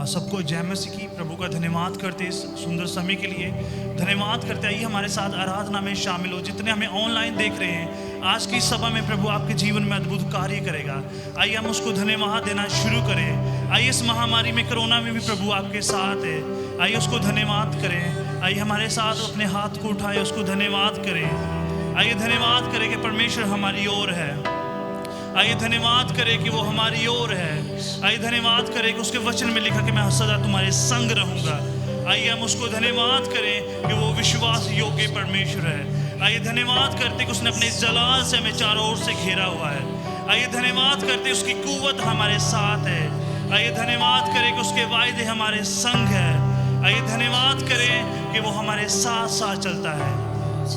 सबको जय मसीह की। प्रभु का धन्यवाद करते इस सुंदर समय के लिए धन्यवाद करते। आइए हमारे साथ आराधना में शामिल हो। जितने हमें ऑनलाइन देख रहे हैं, आज की सभा में प्रभु आपके जीवन में अद्भुत कार्य करेगा। आइए हम उसको धन्यवाद देना शुरू करें। आइए इस महामारी में, कोरोना में भी प्रभु आपके साथ है। आइए उसको धन्यवाद करें। आइए हमारे साथ अपने हाथ को उठाए, उसको धन्यवाद करें। आइए धन्यवाद करें कि परमेश्वर हमारी ओर है। आइए धन्यवाद करें कि वो हमारी ओर है। आइए धन्यवाद करें कि उसके वचन में लिखा कि मैं सदा तुम्हारे संग रहूंगा। आइए हम उसको धन्यवाद करें कि वो विश्वास योग्य परमेश्वर है। आइए धन्यवाद करते कि उसने अपने जलाल से हमें चारों ओर से घेरा हुआ है। आइए धन्यवाद करते उसकी कुव्वत हमारे साथ है। आइए धन्यवाद करें कि उसके वायदे हमारे संग है। आइए धन्यवाद करें कि वो हमारे साथ साथ चलता है।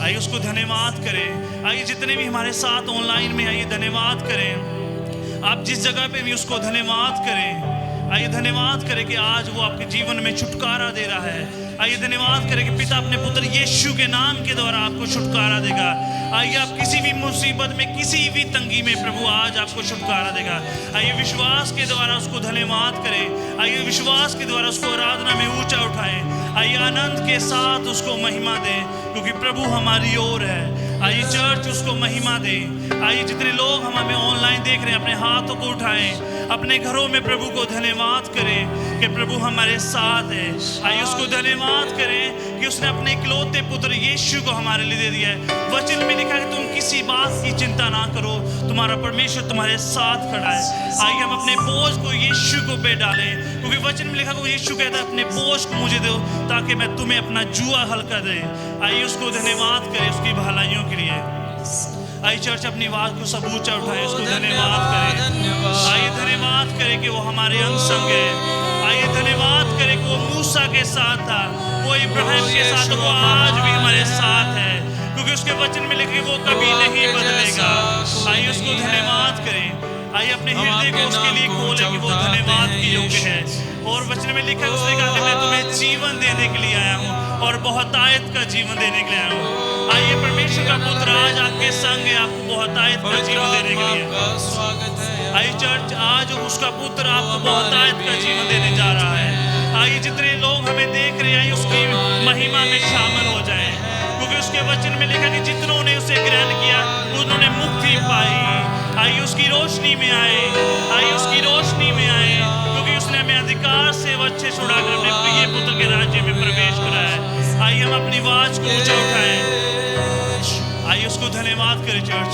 आइए उसको धन्यवाद करें। आइए जितने भी हमारे साथ ऑनलाइन में, आइए धन्यवाद करें। आप जिस जगह पे भी उसको धन्यवाद करें। आइए धन्यवाद करें कि आज वो आपके जीवन में छुटकारा दे रहा है। आइए धन्यवाद करें कि पिता अपने पुत्र यीशु के नाम के द्वारा आपको छुटकारा देगा। आइए आप किसी भी मुसीबत में, किसी भी तंगी में प्रभु आज आपको छुटकारा देगा। आइए विश्वास के द्वारा उसको धन्यवाद करें। आइए विश्वास के द्वारा उसको आराधना में ऊंचा उठाएं। आइए आनंद के साथ उसको महिमा दें, क्योंकि प्रभु हमारी ओर है। आइए चर्च उसको महिमा दें। आइए जितने लोग हमें ऑनलाइन देख रहे हैं, अपने हाथों को उठाएं, अपने घरों में प्रभु को धन्यवाद करें कि प्रभु हमारे साथ है। आइए उसको धन्यवाद करें कि उसने अपने इकलौते पुत्र यीशु को हमारे लिए दे दिया है। वचन में लिखा है कि तुम किसी बात की चिंता ना करो, तुम्हारा परमेश्वर तुम्हारे साथ खड़ा है। आइए हम अपने बोझ को यीशु को पे डालें, क्योंकि वचन में लिखा है यीशु कहता है अपने बोझ को मुझे दो ताकि मैं तुम्हें अपना जुआ हल्का दे। आइए उसको धन्यवाद करें उसकी भलाइयों के लिए। आइए चर्च अपनी आवाज को सब ऊंचा उठाए, उसको धन्यवाद करें। आइए धन्यवाद करें कि वो हमारे अंग है। आइए धन्यवाद करें कि वो मूसा के साथ था, वो इब्राहिम के साथ, वो आज भी हमारे साथ है, क्योंकि उसके वचन में लिखे वो कभी नहीं बदलेगा। आइए उसको धन्यवाद करें। आइए अपने हृदय को उसके लिए खोलें कि वो धन्यवाद के योग्य है। और वचन में लिखा उसने कहा कि मैं तुम्हें जीवन देने के लिए आया हूँ और बहुतायत का जीवन देने के लिए आया हूँ। आइए परमेश्वर का पुत्र आज आपके संग है, आपको बहुतायत का जीवन देने के लिए। आइए चर्च आज उसका पुत्र आपको बहुतायत का जीवन देने जा रहा है। आइए जितने लोग हमें देख रहे हैं, आइए उसकी महिमा में शामिल हो जाएं, क्योंकि उसके वचन में लिखा कि जितनों ने उसे ग्रहण किया उन्होंने मुक्ति पाई। आइए उसकी रोशनी में आए। आइए उसकी रोशनी में आए, क्योंकि उसने हमें अधिकार से बच्चे छुड़ाकर अपने प्रिय पुत्र के राज्य में प्रवेश कराया है। आइए हम अपनी आवाज को ऊंचा उठाएं। आइए उसको धन्यवाद करें चर्च।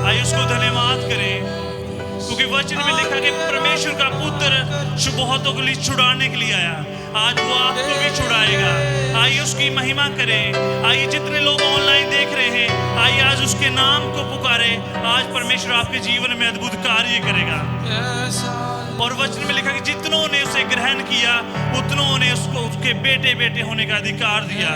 आइए उसको धन्यवाद करें, क्योंकि वचन में लिखा कि परमेश्वर का पुत्र बहुतों को लिए छुड़ाने के लिए आया। आज वो आपको भी छुड़ाएगा। आइए उसकी महिमा करें। आइए जितने लोग ऑनलाइन देख रहे हैं, आइए आज उसके नाम को पुकारे। आज परमेश्वर आपके जीवन में अद्भुत कार्य करेगा। और वचन में लिखा कि जितनों ने उसे ग्रहण किया उतनों ने उसको उसके बेटे बेटे होने का अधिकार दिया।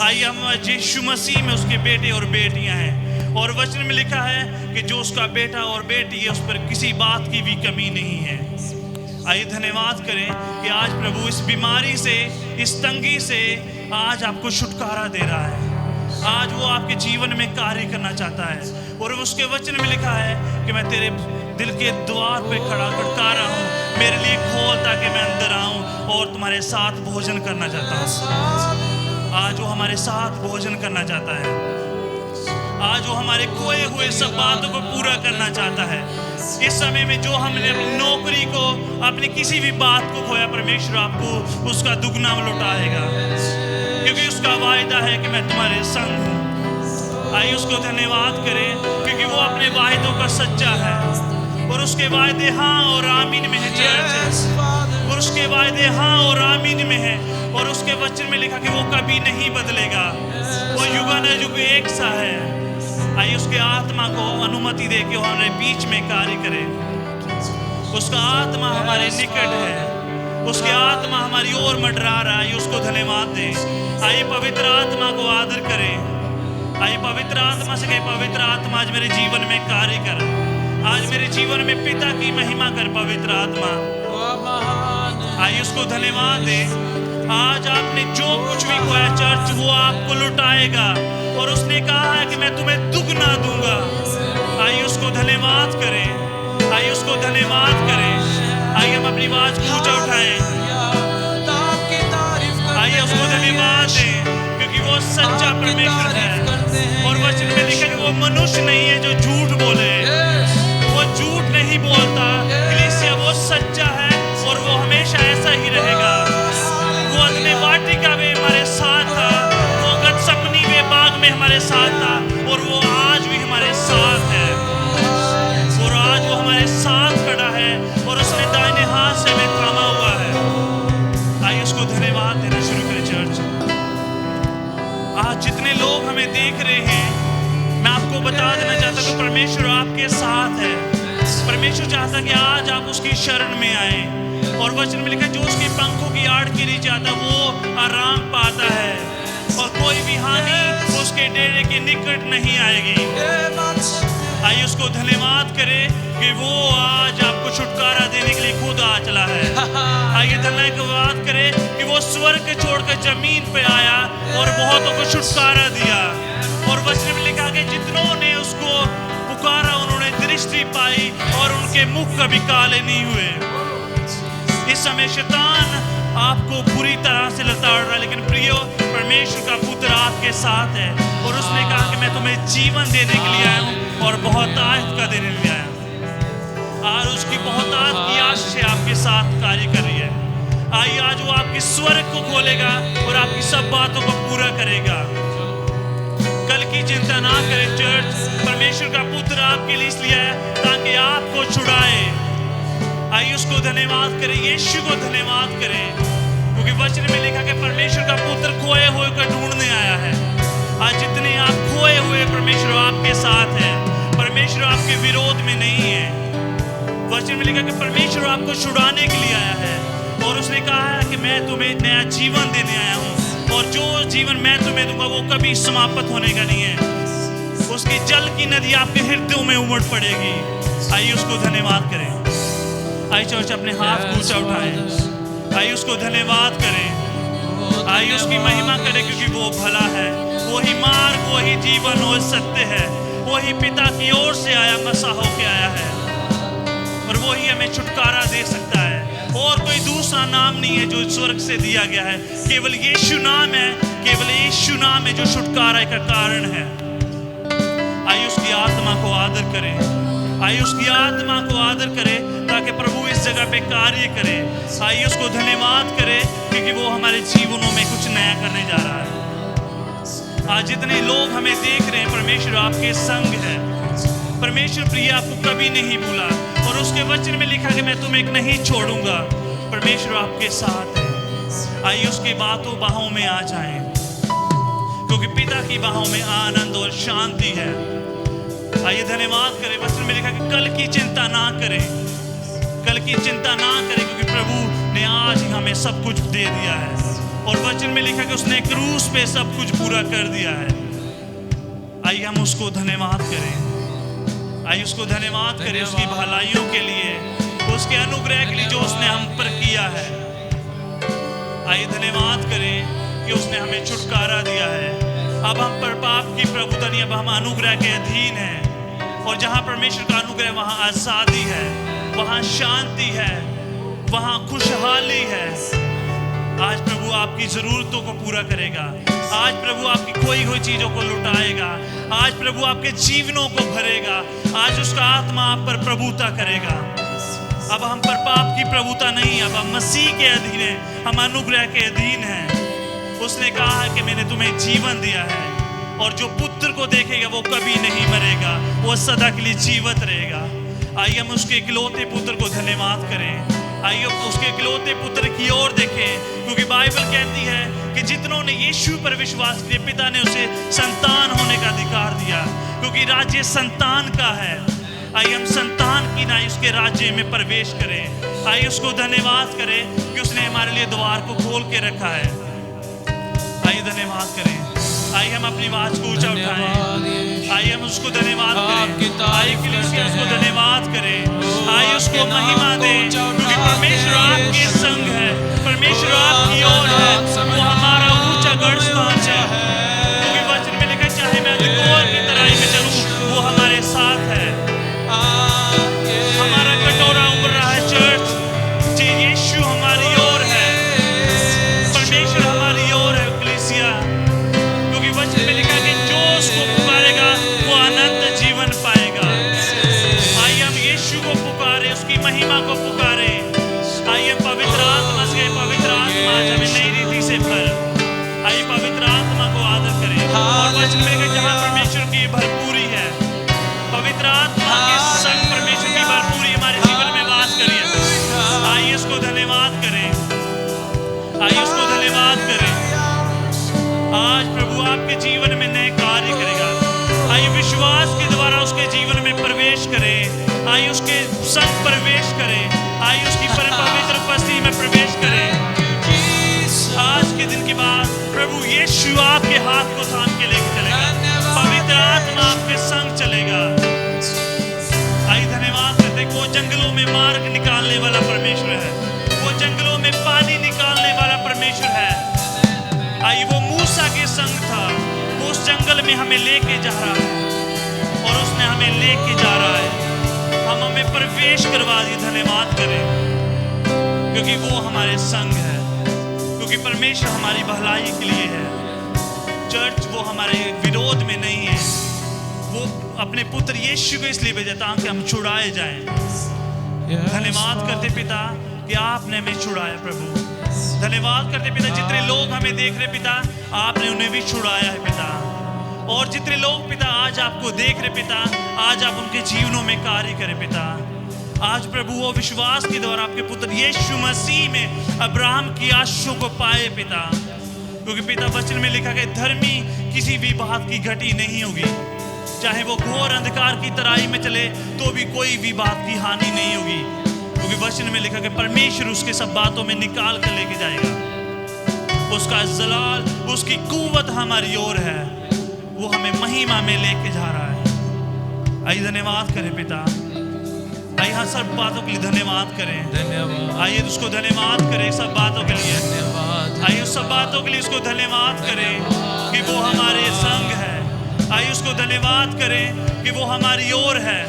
आइए हम यीशु मसीह में उसके बेटे और बेटियां हैं। और वचन में लिखा है कि जो उसका बेटा और बेटी है उस पर किसी बात की भी कमी नहीं है। आइए धन्यवाद करें कि आज प्रभु इस बीमारी से, इस तंगी से आज आपको छुटकारा दे रहा है। आज वो आपके जीवन में कार्य करना चाहता है। और उसके वचन में लिखा है कि मैं तेरे दिल के द्वार पे खड़ा खटखटा हूँ, मेरे लिए खोल ताकि मैं अंदर आऊँ और तुम्हारे साथ भोजन करना चाहता हूँ। आज वो हमारे साथ भोजन करना चाहता है। आज वो हमारे खोए हुए सब बातों को पूरा करना चाहता है। इस समय में जो हमने अपनी नौकरी को, अपनी किसी भी बात को खोया, परमेश्वर आपको उसका दुगना लौटाएगा, क्योंकि उसका वायदा है कि मैं तुम्हारे संग हूँ। आइए उसको धन्यवाद करें, क्योंकि वो अपने वायदों का सच्चा है और उसके वायदे हाँ और आमीन में है चर्च। और उसके वायदे हाँ और आमीन में है। और उसके वचन में लिखा कि वो कभी नहीं बदलेगा, वो युगानुयुग एक सा है। आइए उसके आत्मा को अनुमति दे के हमारे बीच में कार्य करे। उसका आत्मा हमारे निकट है, उसके आत्मा हमारी ओर मंडरा रहा है। उसको धन्यवाद दें। आइए पवित्र आत्मा को आदर करें। आइए पवित्र आत्मा से कहें, पवित्र आत्मा आज मेरे जीवन में कार्य कर। आज मेरे जीवन में पिता की महिमा कर पवित्र आत्मा। आइए उसको धन्यवाद दें। आज आपने जो कुछ भी खोया चर्च, वो आपको लुटाएगा। और उसने कहा है कि मैं तुम्हें दुगना दूंगा। आइए उसको धन्यवाद करें। आइए उसको धन्यवाद करें। आइए हम अपनी आवाज को ऊंचा उठाएं। आइए उसको धन्यवाद दें, क्योंकि वो सच्चा परमेश्वर है। और वचन में लिखा कि वो मनुष्य नहीं है जो झूठ बोले, वो झूठ नहीं बोलता, इसलिए वो सच्चा है और वो हमेशा ऐसा ही रहेगा। वो अदने वाटिका में हमारे साथ था, वो गतसमनी में बाग में हमारे साथ था, और वो आज भी हमारे साथ है। और आज वो हमारे साथ खड़ा है और उसने दाहिने हाथ से हमें थामा हुआ है। आइए उसको धन्यवाद देना शुरू करें चर्च। आज जितने लोग हमें देख रहे हैं, मैं आपको बता देना चाहता हूँ कि परमेश्वर आपके साथ है। परमेश्वर चाहता कि आज आप उसकी शरण में आए, और वचन में लिखा जो उसके पंखों की आड़ के नीचे आता वो आराम पाता है, और कोई भी हानि उसके डेरे के निकट नहीं आएगी। आइए उसको धन्यवाद करें कि वो आज आपको छुटकारा देने के लिए खुद आ चला है। आइए धन्यवाद करें कि वो स्वर्ग छोड़कर जमीन पे आया और बहुतों को छुटकारा दिया। और वचन में लिखा कि जितनों ने उसको पुकारा उन्होंने दृष्टि पाई और उनके मुख कभी काले नहीं हुए। इस समय शैतान आपको पूरी तरह से लताड़ रहा है, लेकिन प्रियो परमेश्वर का पुत्र आपके साथ है, और उसने कहा कि मैं तुम्हें जीवन देने के लिए आया हूँ और बहुतायत का देने के लिए आया हूँ। आज उसकी बहुतायत की आशीष से आपके साथ कार्य कर रही है। आइए आज वो आपके स्वर्ग को खोलेगा और आपकी सब बातों को पूरा करेगा। कल की चिंता ना करें चर्च, परमेश्वर का पुत्र आपके लिए इसलिए है ताकि आपको छुड़ाए। आइए उसको धन्यवाद करें, यीशु को धन्यवाद करें, क्योंकि वचन में लिखा कि परमेश्वर का पुत्र खोए हुए को ढूंढने आया है। आज जितने आप खोए हुए, परमेश्वर आपके साथ है, परमेश्वर आपके विरोध में नहीं है। वचन में लिखा कि परमेश्वर आपको छुड़ाने के लिए आया है, और उसने कहा है कि मैं तुम्हें नया जीवन देने आया हूँ, और जो जीवन मैं तुम्हें दूंगा वो कभी समाप्त होने का नहीं है। उसकी जल की नदी आपके हृदयों में उमड़ पड़ेगी। आइए उसको धन्यवाद करें। आइए चर्च अपने हाथ ऊंचा उठाएं। आइए उसको धन्यवाद करें। आइए उसकी महिमा करें, क्योंकि वो भला है। वही मार्ग, वही जीवन, वही सत्य है। वही पिता की ओर से आया, मसीह होके आया है, और वही हमें छुटकारा दे सकता है। और कोई दूसरा नाम नहीं है जो स्वर्ग से दिया गया है, केवल यीशु नाम है, केवल यीशु नाम है जो छुटकारा का कारण है। आइए उसकी आत्मा को आदर करें। आइए उसकी आत्मा को आदर करें ताकि प्रभु इस जगह पे कार्य करे। आइए उसको धन्यवाद करें, क्योंकि वो हमारे जीवनों में कुछ नया करने जा रहा है। आज जितने लोग हमें देख रहे हैं, परमेश्वर आपके संग है। परमेश्वर प्रिय आपको कभी नहीं भूला, और उसके वचन में लिखा कि मैं तुम्हें नहीं छोड़ूंगा। परमेश्वर आपके साथ है। आइए उसकी बाहों में आ जाएं, क्योंकि पिता की बाहों में आनंद और शांति है। आइए धन्यवाद करें। वचन में लिखा कि कल की चिंता ना करें, कल की चिंता ना करें, क्योंकि प्रभु ने आज ही हमें सब कुछ दे दिया है। और वचन में लिखा कि उसने क्रूस पे सब कुछ पूरा कर दिया है। आइए हम उसको धन्यवाद करें। आइए उसको धन्यवाद करें उसकी भलाइयों के लिए, उसके अनुग्रह के लिए जो उसने हम पर किया है। आइए धन्यवाद करें कि उसने हमें छुटकारा दिया है। अब हम पर पाप की प्रभुता नहीं, अब हम अनुग्रह के अधीन हैं। और जहाँ परमेश्वर का अनुग्रह वहाँ आज़ादी है, वहाँ शांति है, वहाँ खुशहाली है। आज प्रभु आपकी ज़रूरतों को पूरा करेगा। आज प्रभु आपकी खोई हुई चीज़ों को लुटाएगा। आज प्रभु आपके जीवनों को भरेगा। आज उसका आत्मा आप पर प्रभुता करेगा। अब हम पर पाप की प्रभुता नहीं, अब हम मसीह के अधीन हैं, हम अनुग्रह के अधीन हैं। उसने कहा है कि मैंने तुम्हें जीवन दिया है, और जो पुत्र को देखेगा वो कभी नहीं मरेगा, वो सदा के लिए जीवित रहेगा। आइए हम उसके इकलौते पुत्र को धन्यवाद करें। आइए उसके इकलौते पुत्र की ओर देखें, क्योंकि बाइबल कहती है कि जितनों ने यीशु पर विश्वास किया, पिता ने उसे संतान होने का अधिकार दिया, क्योंकि राज्य संतान का है। आइए हम संतान की ना उसके राज्य में प्रवेश करें। आइए उसको धन्यवाद करें कि उसने हमारे लिए द्वार को खोल के रखा है। आइए धन्यवाद करें। आइए हम अपनी आवाज को ऊंचा उठाएं। आइए हम उसको धन्यवाद करें। आइए कलीसिया उसको धन्यवाद करें। आइए उसको महिमा दें, क्योंकि परमेश्वर आपके संग है, परमेश्वर आपकी ओर है। वो हमारा ऊंचा गढ़ स्थान है, क्योंकि वचन में लिखा चाहे मैं अंधकार की तराई में चलूं, वो हमारे साथ है। हमारा कटोरा उबर रहा है चर्च जी। धन्यवाद करें, आइए उसको धन्यवाद करें। आज प्रभु आपके जीवन में नए कार्य करेगा। आइए विश्वास के द्वारा उसके जीवन में प्रवेश करें, आइए उसके संग प्रवेश करें, आइए उसकी परम पवित्र उपस्थिति में प्रवेश करें। आज के दिन के बाद प्रभु यीशु आपके हाथ को थाम के लेके चलेगा, पवित्र आत्मा आपके संग चलेगा। आइए धन्यवाद करते हैं। वो जंगलों में मार्ग निकालने वाला परमेश्वर है, वो जंगलों में पानी निकालने वाला परमेश्वर है। आइए वो मूसा के संग था, वो उस जंगल में हमें लेके जा रहा है और उसने हमें लेके जा रहा है। हम हमें प्रवेश करवा दिए, धन्यवाद करें, क्योंकि वो हमारे संग है, क्योंकि परमेश्वर हमारी भलाई के लिए है। चर्च वो हमारे विरोध में नहीं है, वो अपने पुत्र यीशु को इसलिए भेजा ताकि हम छुड़ाए जाएं। धन्यवाद करते पिता कि आपने हमें छुड़ाया प्रभु। धन्यवाद करते पिता, जितने लोग हमें देख रहे पिता, आपने उन्हें भी छुड़ाया है पिता। और जितने लोग पिता आज आपको देख रहे पिता, आज आप उनके जीवनों में कार्य करें पिता। आज प्रभु वो विश्वास के द्वारा आपके पुत्र यीशु मसीह में अब्राहम की आशीषों को पाए पिता, क्योंकि पिता वचन में लिखा है धर्मी किसी भी बात की घटी नहीं होगी, चाहे वो घोर अंधकार की तराई में चले तो भी कोई भी बात की हानि नहीं होगी, क्योंकि वचन में लिखा है परमेश्वर उसके सब बातों में निकाल कर लेके जाएगा। उसका जलाल, उसकी कुव्वत हमारी ओर है, वो हमें महिमा में लेके जा रहा है। आइए धन्यवाद करें पिता, आइए हाँ सब बातों के लिए धन्यवाद करें। धन्यवाद। आइए उसको धन्यवाद करें सब बातों के लिए। धन्यवाद। आइए उस सब बातों के लिए उसको धन्यवाद करें कि वो हमारे संग है। आइए उसको धन्यवाद करें कि वो हमारी ओर है।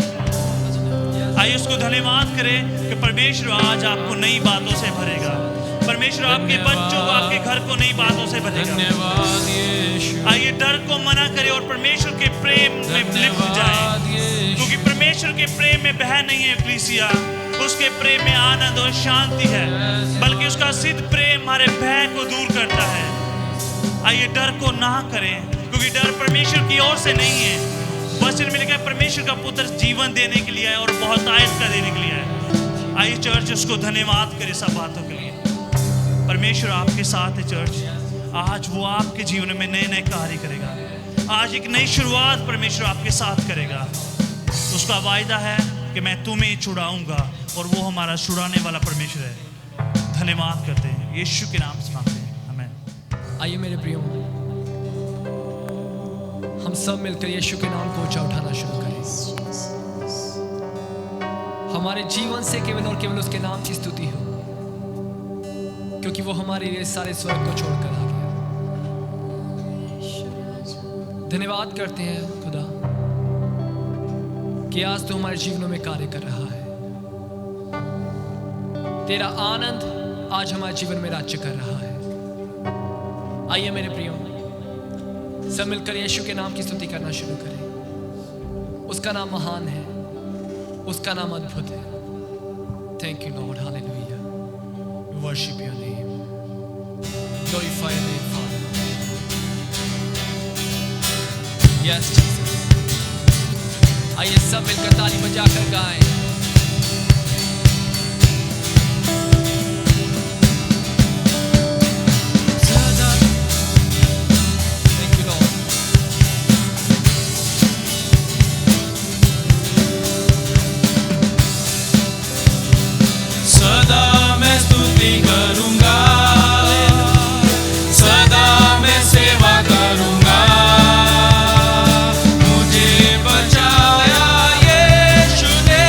आइए उसको धन्यवाद करें कि परमेश्वर आज आपको नई बातों से भरेगा। परमेश्वर आपके बच्चों को, आपके घर को नई बातों से भरेगा। आइए डर को मना करें और परमेश्वर के प्रेम में लिप्त जाए, क्योंकि परमेश्वर के प्रेम में बह नहीं है कलीसिया, उसके प्रेम में आनंद और शांति है, बल्कि उसका सिद्ध प्रेम हमारे भय को दूर करता है। आइए डर को ना करें, क्योंकि डर परमेश्वर की ओर से नहीं है। वचन में लिखा है परमेश्वर का पुत्र जीवन देने के लिए है और बहुत आयत का देने के लिए है। आइए चर्च उसको धन्यवाद करे सब बातों के लिए। परमेश्वर आपके साथ है चर्च। आज वो आपके जीवन में नए नए कार्य करेगा। आज एक नई शुरुआत परमेश्वर आपके साथ करेगा। उसका वायदा है कि मैं तुम्हें छुड़ाऊंगा, और वो हमारा छुड़ाने वाला परमेश्वर है। धन्यवाद करते हैं, यीशु के नाम से मांगते हैं, आमीन। आइए मेरे प्रियो, हम सब मिलकर यीशु के नाम को ऊंचा उठाना शुरू करें। हमारे जीवन से केवल और केवल उसके नाम की स्तुति हो, क्योंकि वो हमारे लिए सारे स्वर्ग को छोड़कर आ गया। धन्यवाद करते हैं खुदा कि आज तू हमारे जीवनों में कार्य कर रहा है। तेरा आनंद आज हमारे जीवन में राज्य कर रहा है। आइए मेरे प्रियो, सब मिलकर यीशु के नाम की स्तुति करना शुरू करें। उसका नाम महान है, उसका नाम अद्भुत है। Thank you Lord, hallelujah. We worship your name, glorify your name Father. Yes Jesus. आइए सब मिलकर ताली बजाकर गाएं। करूंगा, सदा मैं सेवा करूंगा। मुझे बचाया यीशु ने,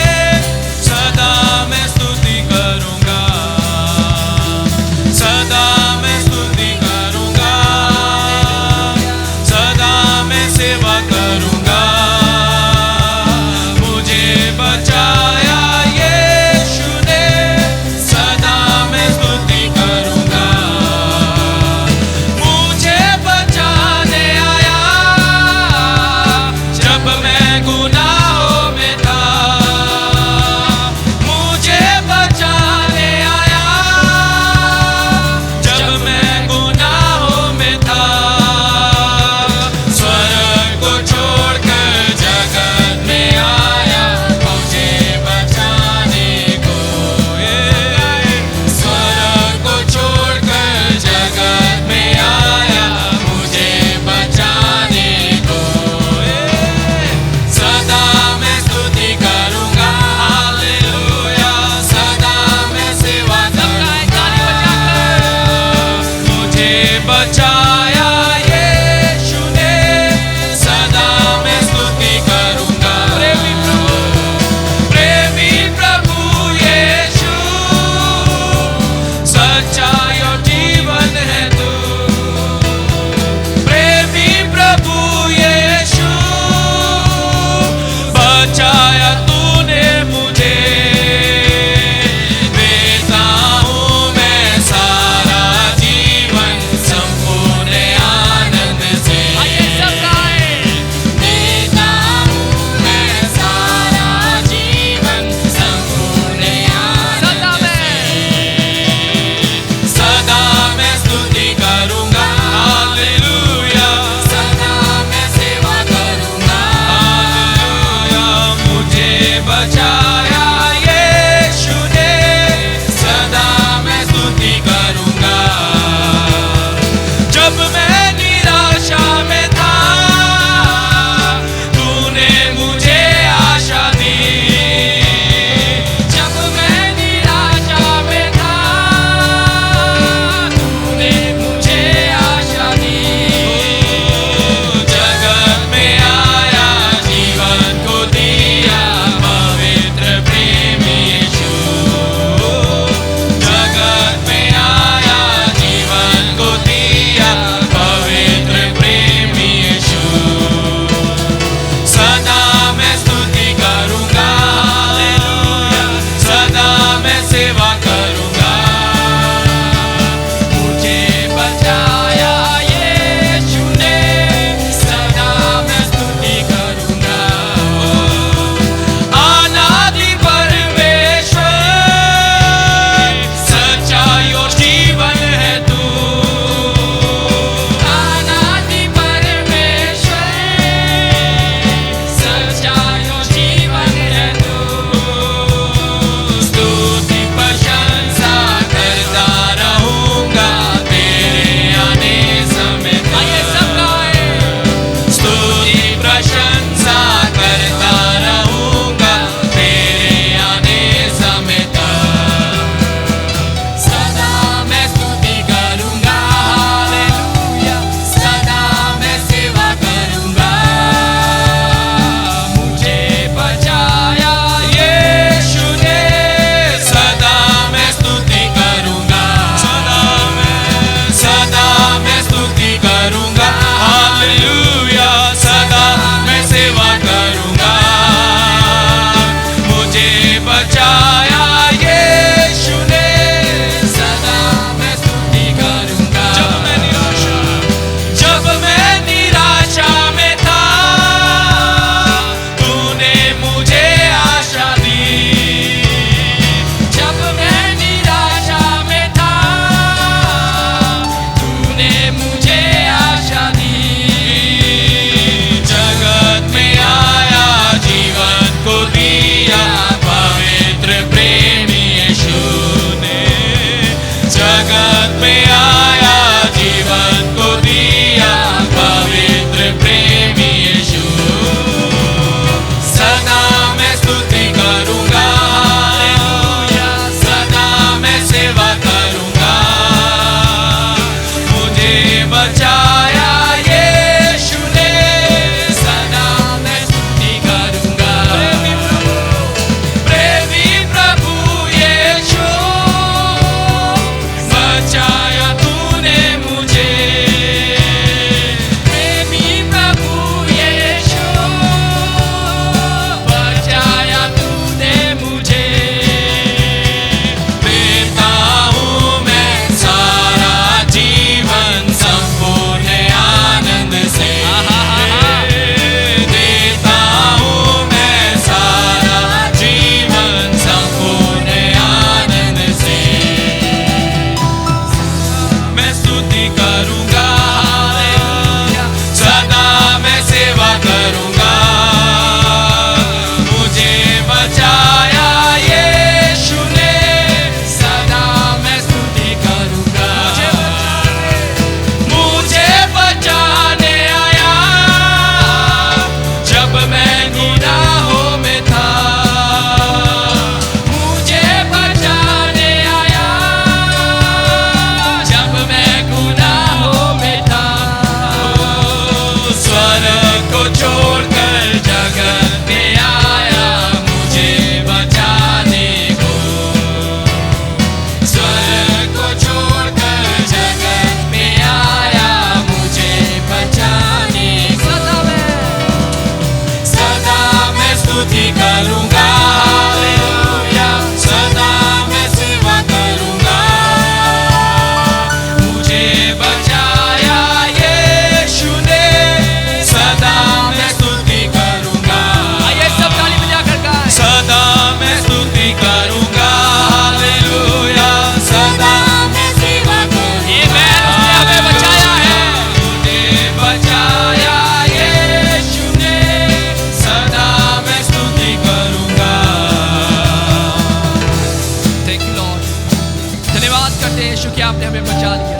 करते हैं यीशु कि आपने हमें बचा लिया।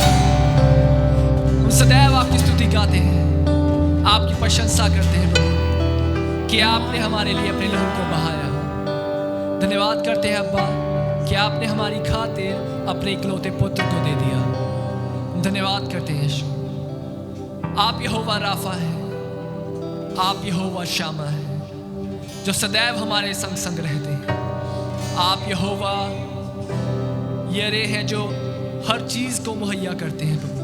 हम सदैव आपकी स्तुति गाते हैं, आपकी प्रशंसा करते हैं प्रभु कि आपने हमारे लिए अपने लहू को बहाया। धन्यवाद करते हैं अब्बा कि आपने हमारी खातिर अपने इकलौते पुत्र को दे दिया। धन्यवाद करते हैं यीशु, आप यहोवा राफा है, आप यहोवा शामा है जो सदैव हमारे संग संग रहते हैं। आप यहोवा यरे हैं जो हर चीज को मुहैया करते हैं प्रभु।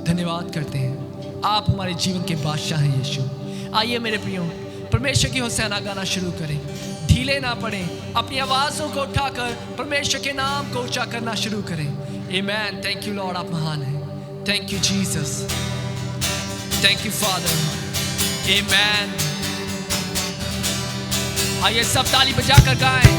धन्यवाद करते हैं, आप हमारे जीवन के बादशाह हैं यीशु। आइए मेरे प्रियो, परमेश्वर की होसैना गाना शुरू करें, ढीले ना पड़े, अपनी आवाज़ों को उठाकर परमेश्वर के नाम को ऊंचा करना शुरू करें। आमेन। थैंक यू लॉर्ड, आप महान हैं। Thank you Jesus, thank you father. Amen. आइए सब ताली बजाकर गाएं।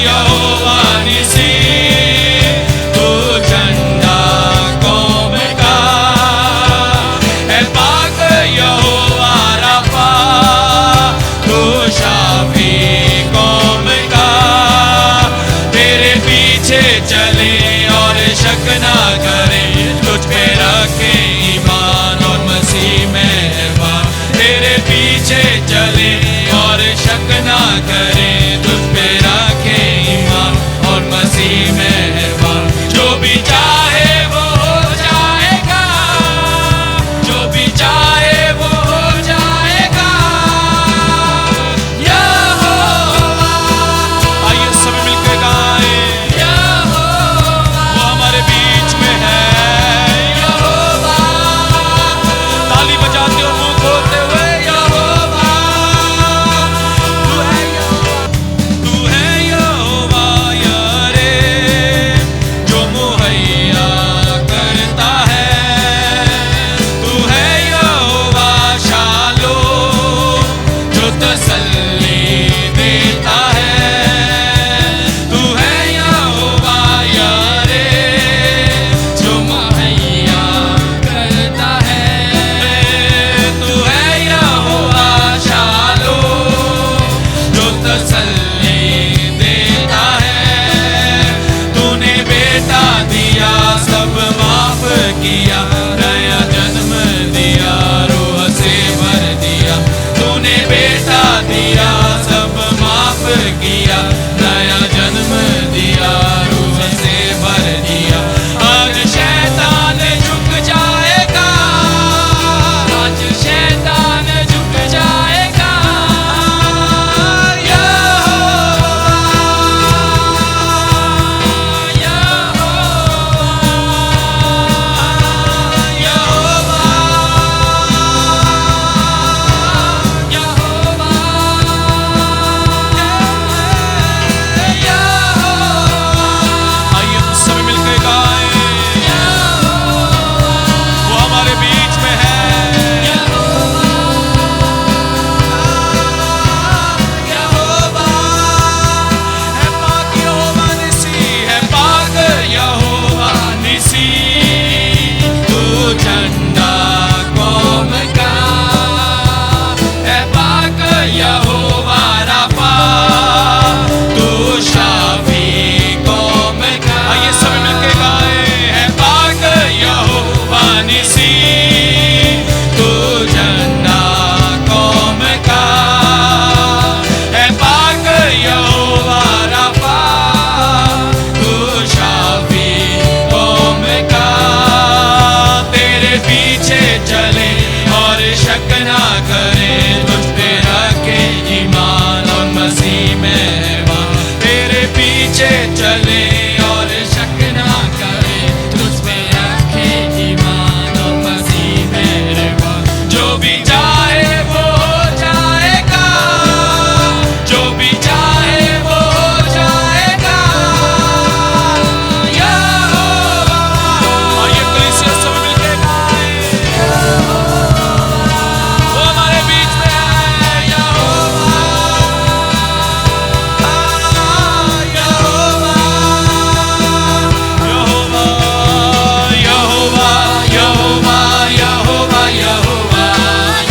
Yo किया, नया जन्म दिया, रूह से भर दिया, तूने बेटा दिया, सब माफ किया, नया जन्म दिया, रूह से भर दिया। आज शैतान झुक जाएगा, आज शैतान झुक जाएगा, आइए हम सब मिलकर गाएं, वो हमारे बीच में है। यहोवा है, पाक यहोवा निसी है, पाक यहोवा निसी, तू झंडा कौम का है, पाक यहोवा राफा, तू शाफी कौम का। आइए सब मिलके गाएं, है पाक यहोवा निसी, तू झंडा कौम का, है पाक यहोवा राफा, तू शाफी कौम का। तेरे पीछे चले और शक ना करे, तुझ पे रखे ईमान और मसीह मेहरबान। तेरे पीछे चले और शक ना करे, तुझ पे रखे ईमान और मसीह मेहरबान। जो भी चाहे वो हो जाएगा, जो भी चाहे वो हो जाएगा, यहोवा। आइए कलीसिया सब मिलके गाएं, वो हमारे बीच में है, यहोवा, यहोवा, यहोवा, यहोवा, यहोवा, यहोवा,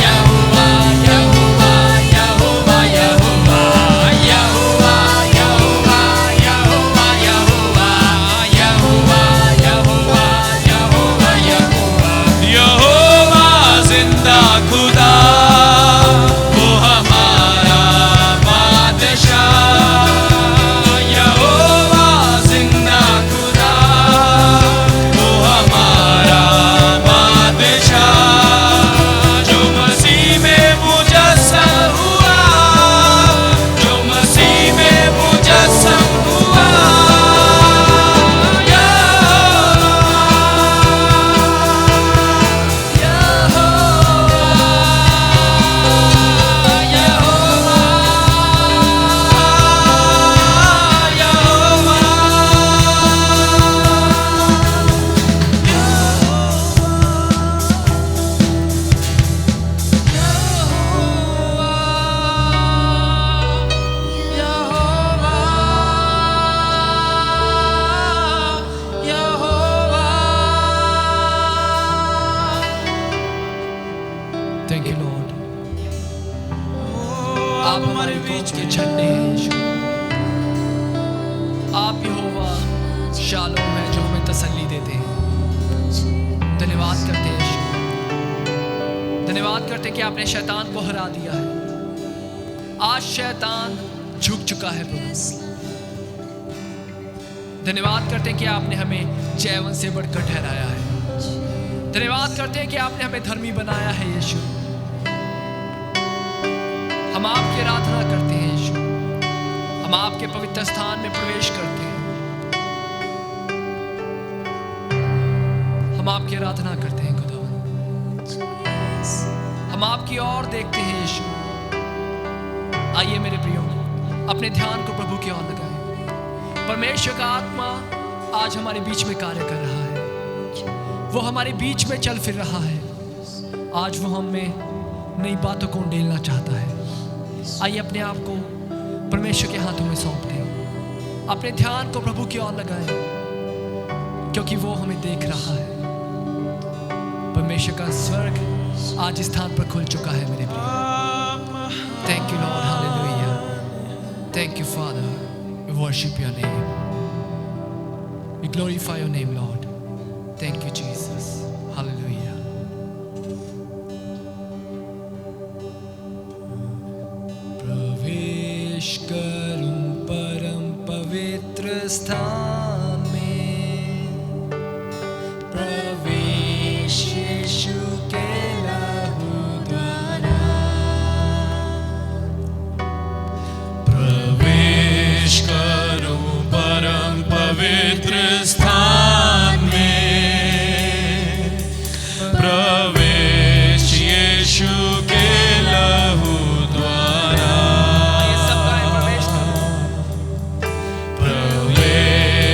यहोवा, यहोवा, यहोवा, यहोवा, यहोवा, यहोवा, यहोवा, यहोवा, यहोवा, यहोवा, यहोवा, यहोवा, यहोवा। यहोवा जिंदा खुदा, वो हमारा बादशाह। यहोवा जिंदा खुदा, वो हमारा बादशाह, जो मसीह में मुजस्सम हुआ, जो मसीह में मुजस्सम हुआ, थैंक यू लॉर्ड, आप हमारे बीच के झंडे हैं यीशु। आप यहोवा शालोम है जो हमें तसल्ली देते हैं। धन्यवाद करते हैं यीशु, धन्यवाद करते हैं कि आपने शैतान को हरा दिया है। आज शैतान झुक चुका है प्रभु। धन्यवाद करते हैं कि आपने हमें जयवन से बढ़कर ठहराया है। धन्यवाद करते हैं कि आपने हमें धर्मी बनाया है यीशु। हम आपकी आराधना करते हैं यीशु, हम आपके पवित्र स्थान में प्रवेश करते हैं, हम आपकी आराधना करते हैं खुदा, हम आपकी ओर देखते हैं यीशु। आइए मेरे प्रियो, अपने ध्यान को प्रभु की ओर लगाएं। परमेश्वर का आत्मा आज हमारे बीच में कार्य कर रहा है, वो हमारे बीच में चल फिर रहा है। आज वो हम में नई बातों को उंडेलना चाहता है। आइए अपने आप को परमेश्वर के हाथों में सौंप दें, अपने ध्यान को प्रभु की ओर लगाएं, क्योंकि वो हमें देख रहा है। परमेश्वर का स्वर्ग आज इस स्थान पर खुल चुका है मेरे प्रिय। Thank you Lord, hallelujah. Thank you Father, we worship your name, we glorify your name Lord. Thank you Jesus, hallelujah. प्रवेश करूं परम पवित्र स्थान में, प्रवेश यीशु के लहू द्वारा, प्रवेश करूं परम पवित्र स्थान में, प्रवेश यीशु के लहू द्वारा। ये सब गाएं, प्रवेश करूं, प्रवेश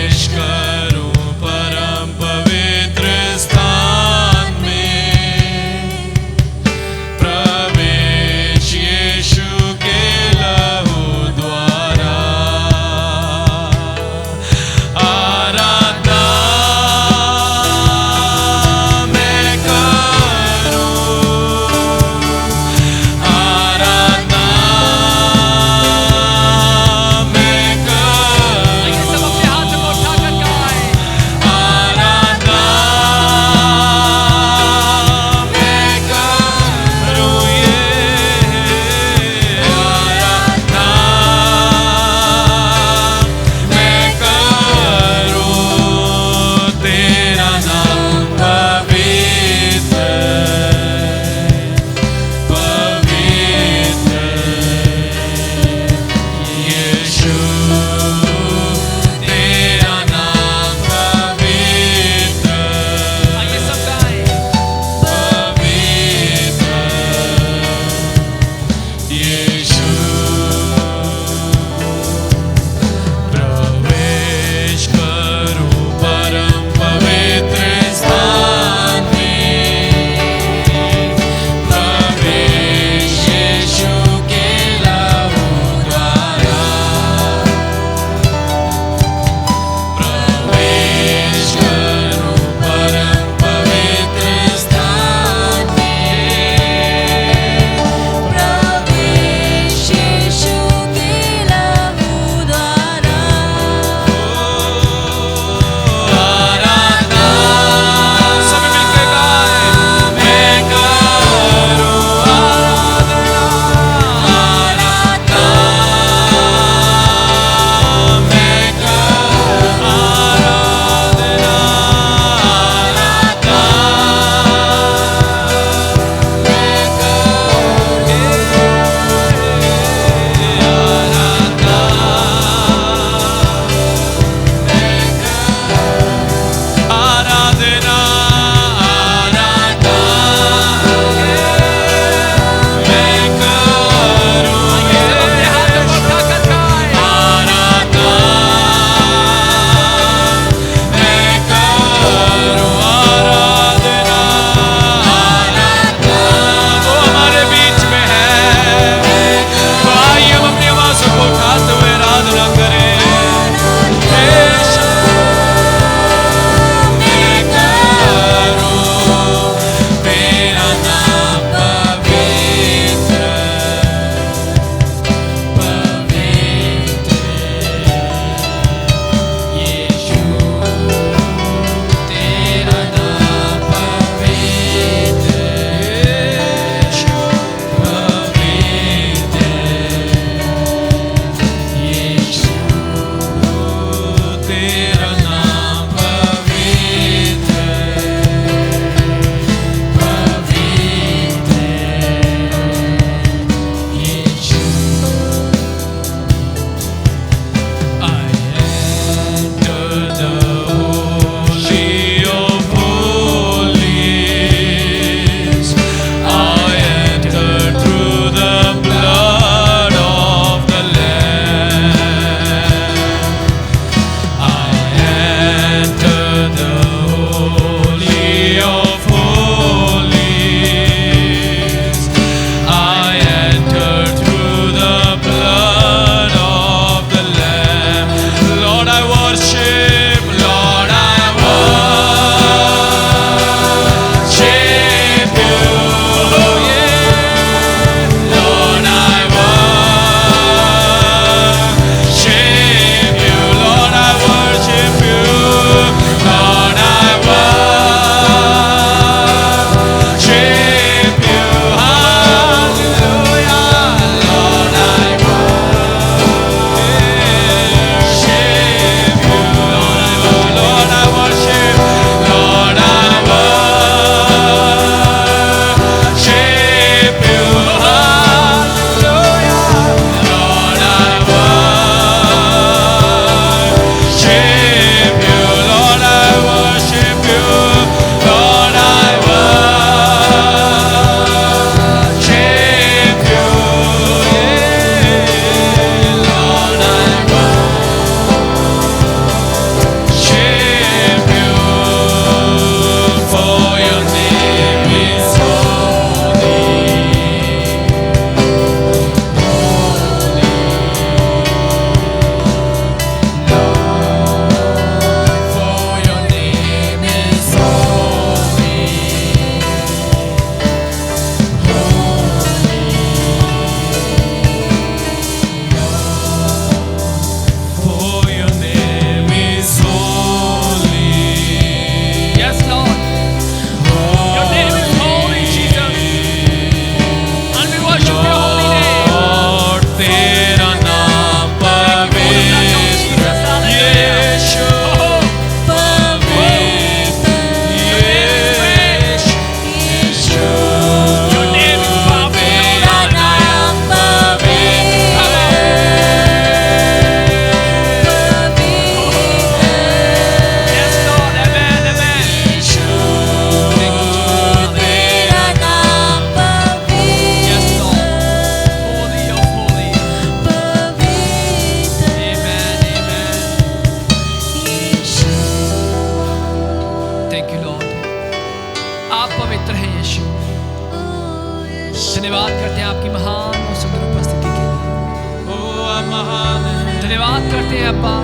अब्बा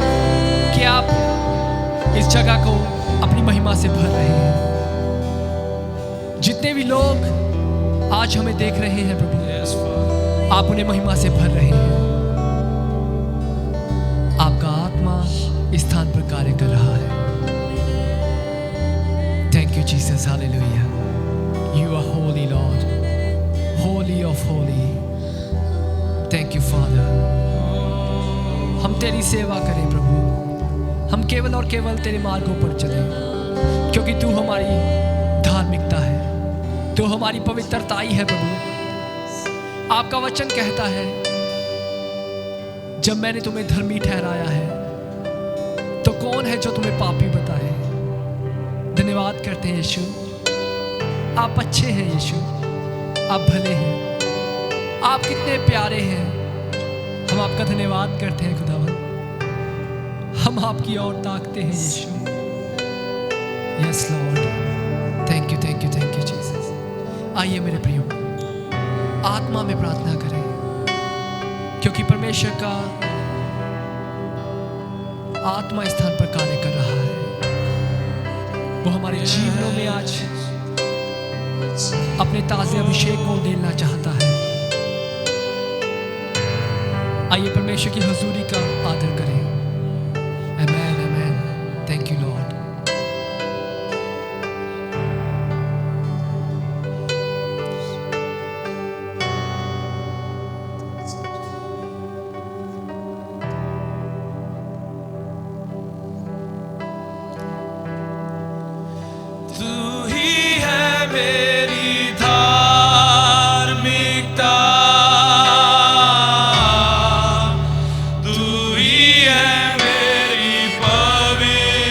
कि आप इस जगह को अपनी महिमा से भर रहे हैं। जितने भी लोग आज हमें देख रहे हैं प्रभु, आप उन्हें महिमा से भर रहे हैं। आपका आत्मा इस स्थान पर कार्य कर रहा है। Thank you Jesus, hallelujah. You are holy Lord, holy of holy. Thank you Father. हम तेरी सेवा करें प्रभु, हम केवल और केवल तेरे मार्गों पर चलें, क्योंकि तू हमारी धार्मिकता है, तू हमारी पवित्रताई है प्रभु। आपका वचन कहता है, जब मैंने तुम्हें धर्मी ठहराया है तो कौन है जो तुम्हें पापी बताए। धन्यवाद करते हैं यीशु, आप अच्छे हैं यीशु, आप भले हैं, आप कितने प्यारे हैं। हम आपका धन्यवाद करते हैं खुदावन, हम आपकी ओर ताकते हैं यीशु। Yes lord, thank you thank you thank you Jesus. आइए मेरे प्रियो, आत्मा में प्रार्थना करें, क्योंकि परमेश्वर का आत्मा इस स्थान पर कार्य कर रहा है। वो हमारे जीवनों में आज अपने ताजे अभिषेक को देना चाहता है। आइए परमेश्वर की हुजूरी का आदर करें। Amen amen. Thank you lord. तू ही है मेरी धार्मिकता, तू ही है मेरी पवित्रता,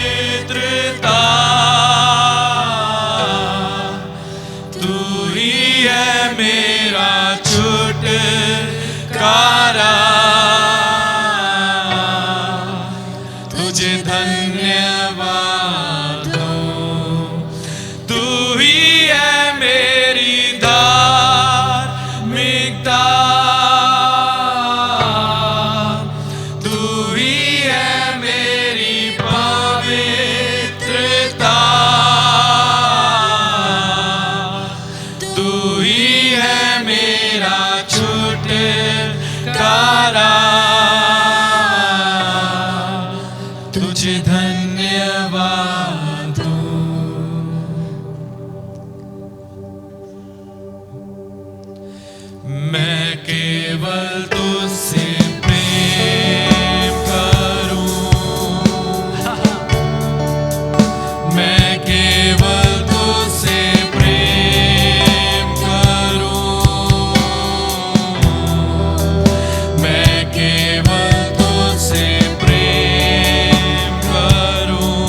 तू ही है मेरा छुटकारा। तुझे धन्यवाद हो, तू ही है मेरी धार्मिकता, तू ही है मेरी पवित्रता, तू ही है मेरा छुटकारा। तुझे धन्यवाद हो। मैं केवल तुझसे प्रेम करूं, मैं केवल तुझसे प्रेम करूं, मैं केवल तुझसे प्रेम करूं,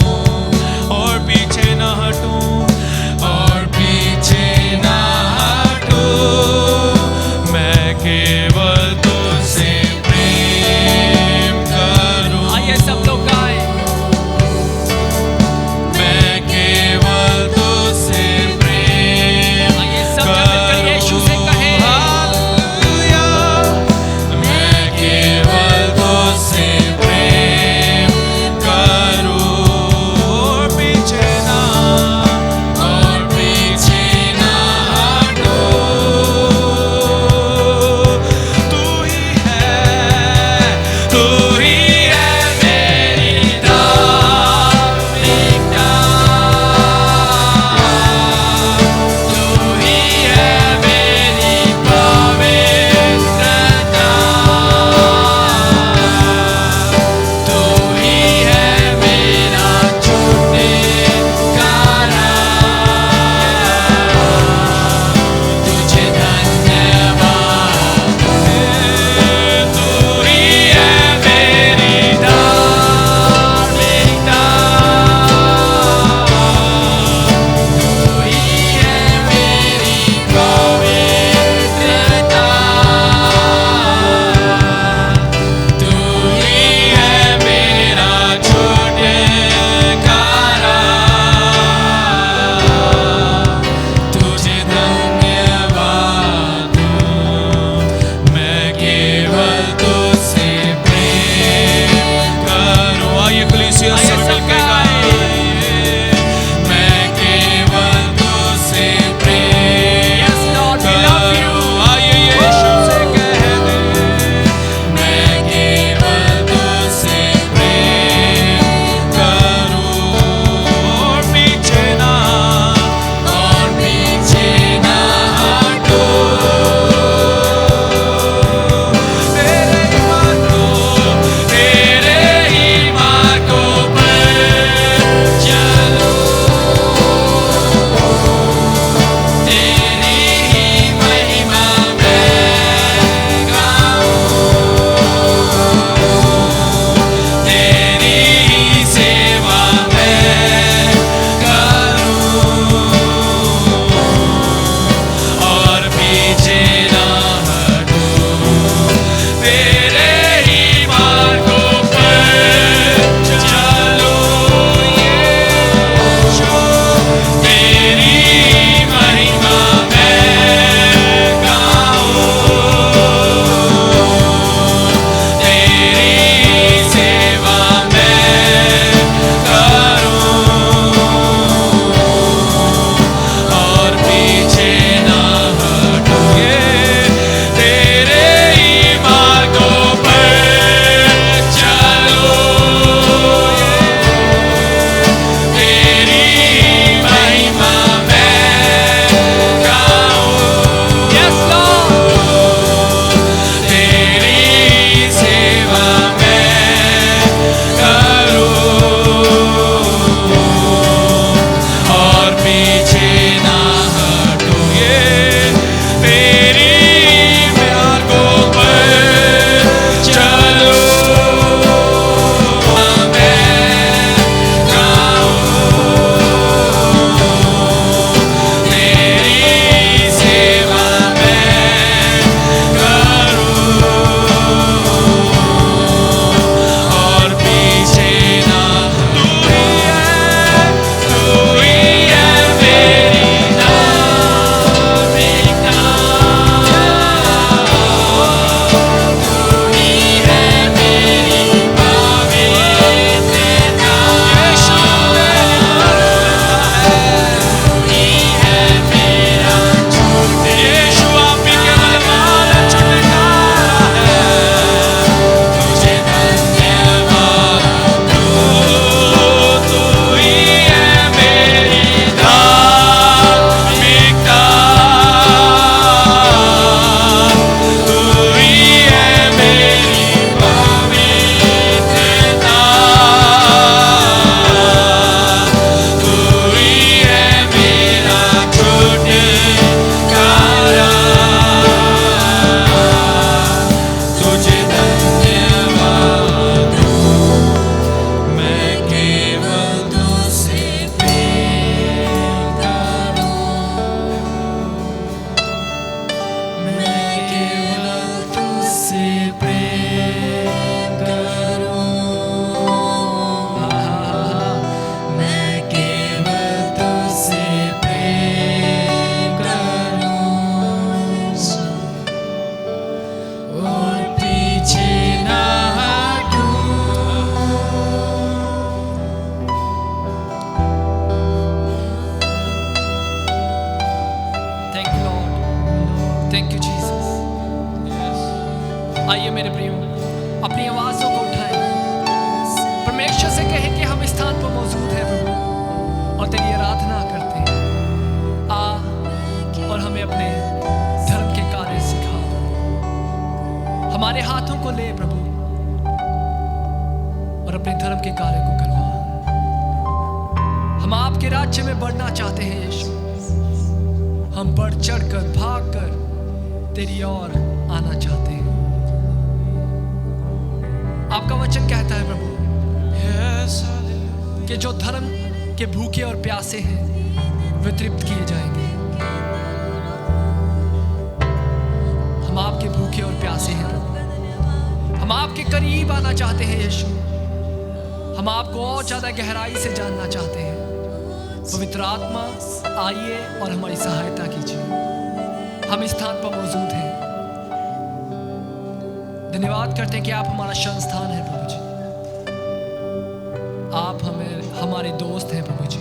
मेरे प्रियो अपनी आवाज़ों को उठाएं, परमेश्वर से कहें कि हम इस स्थान पर मौजूद हैं प्रभु और तेरी आराधना करते हैं। आ और हमें अपने धर्म के कार्य सिखा, हमारे हाथों को ले प्रभु और अपने धर्म के कार्य को करवा। हम आपके राज्य में बढ़ना चाहते हैं यीशु, हम बढ़ चढ़ कर भाग कर तेरी ओर आना चाहते हैं। आपका वचन कहता है प्रभु कि जो धर्म के भूखे और प्यासे हैं वे तृप्त किए जाएंगे। हम आपके भूखे और प्यासे हैं प्रभु, हम आपके करीब आना चाहते हैं यीशु, हम आपको और ज्यादा गहराई से जानना चाहते हैं। पवित्र आत्मा आइए और हमारी सहायता कीजिए। हम इस स्थान पर मौजूद हैं, धन्यवाद करते हैं कि आप हमारा शरण स्थान है प्रभु जी। आप हमारे दोस्त हैं प्रभु जी।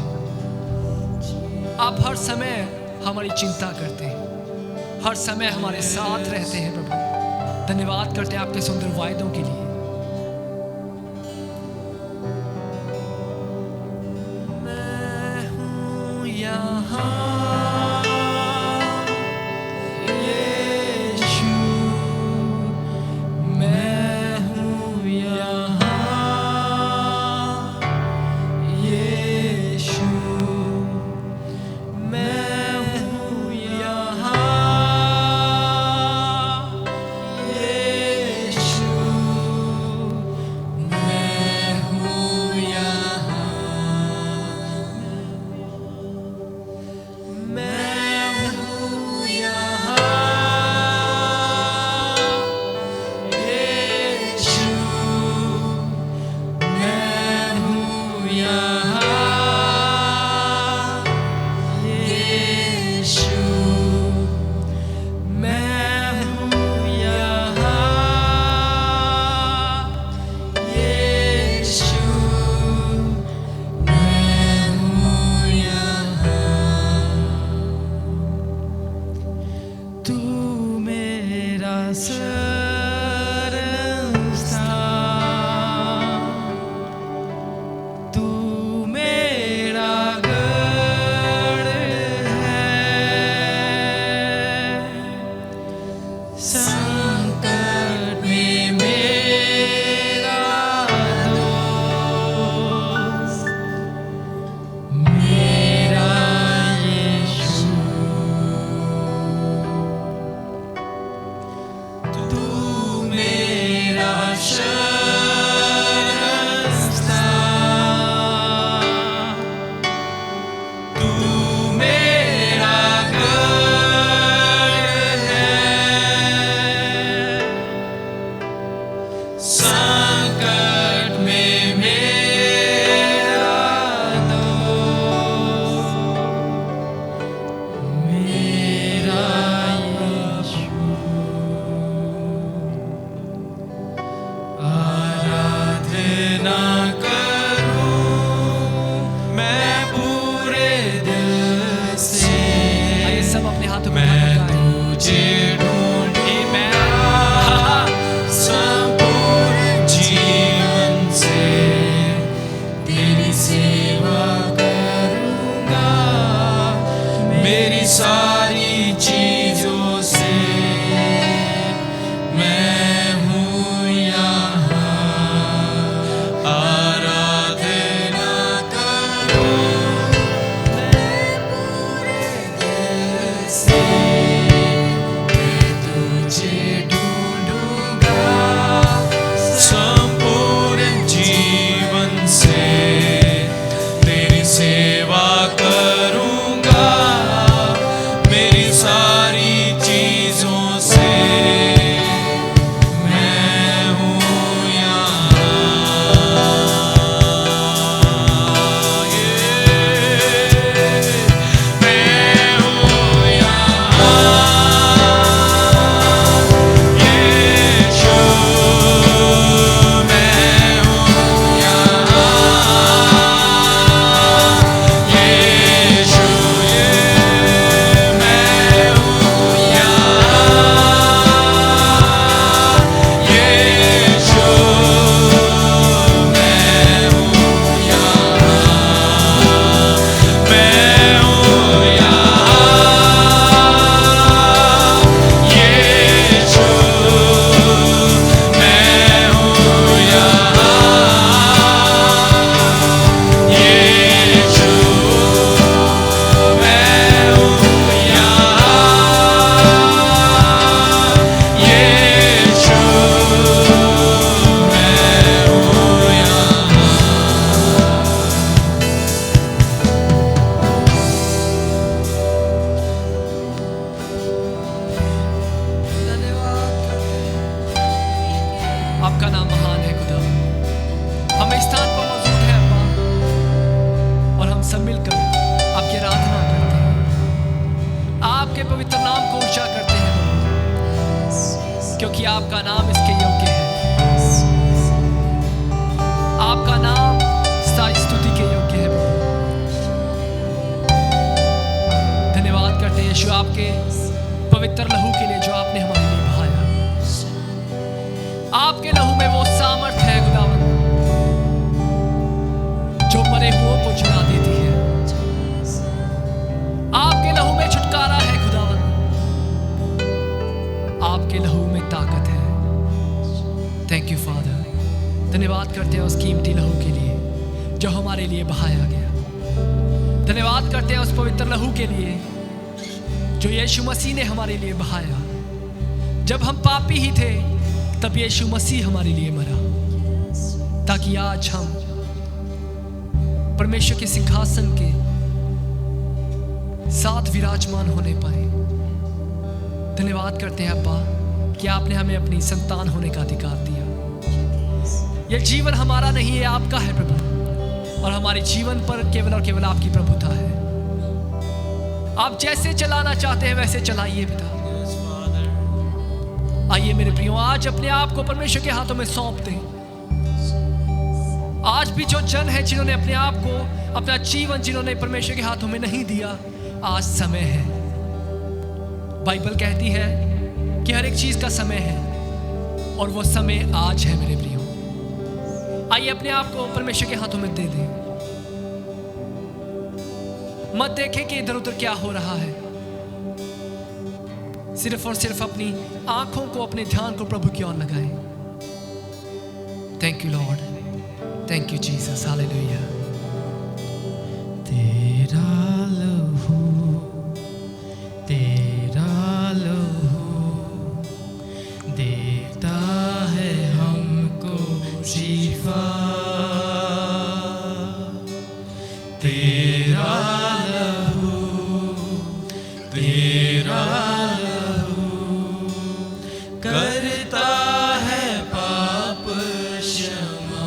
आप हर समय हमारी चिंता करते हैं, हर समय हमारे साथ रहते हैं प्रभु। धन्यवाद करते हैं आपके सुंदर वायदों के लिए। मैं हूँ यहाँ यीशु, मैं हूँ यहाँ यीशु, मैं हूँ यहाँ यीशु, मैं हूँ यहाँ, पवित्र लहू के लिए जो आपने हमारे लिए बहाया। आपके लहू में वो सामर्थ है खुदावन जो मरे हुओं को जिला देती है। आपके लहू में छुटकारा है खुदावन, आपके लहू में ताकत है। Thank you father. धन्यवाद करते हैं उस कीमती लहू के लिए जो हमारे लिए बहाया गया। धन्यवाद करते हैं उस पवित्र लहू के लिए जो यीशु मसीह ने हमारे लिए बहाया। जब हम पापी ही थे तब यीशु मसीह हमारे लिए मरा, ताकि आज हम परमेश्वर के सिंहासन के साथ विराजमान होने पाए। धन्यवाद करते हैं अब्बा कि आपने हमें अपनी संतान होने का अधिकार दिया। यह जीवन हमारा नहीं है, आपका है प्रभु, और हमारे जीवन पर केवल और केवल आपकी प्रभुता है। आप जैसे चलाना चाहते हैं वैसे चलाइए पिता। आइए मेरे प्रियो, आज अपने आप को परमेश्वर के हाथों में सौंप दें। आज भी जो जन है जिन्होंने अपने आप को, अपना जीवन जिन्होंने परमेश्वर के हाथों में नहीं दिया, आज समय है। बाइबल कहती है कि हर एक चीज का समय है और वो समय आज है मेरे प्रियो। आइए अपने आप को परमेश्वर के हाथों में दे दें। मत देखें कि इधर उधर क्या हो रहा है, सिर्फ और सिर्फ अपनी आंखों को, अपने ध्यान को प्रभु की ओर लगाएं। Thank you Lord, thank you Jesus, hallelujah. तेरा लहू देता है हमको शिफा। तेरा लहू करता है पाप क्षमा।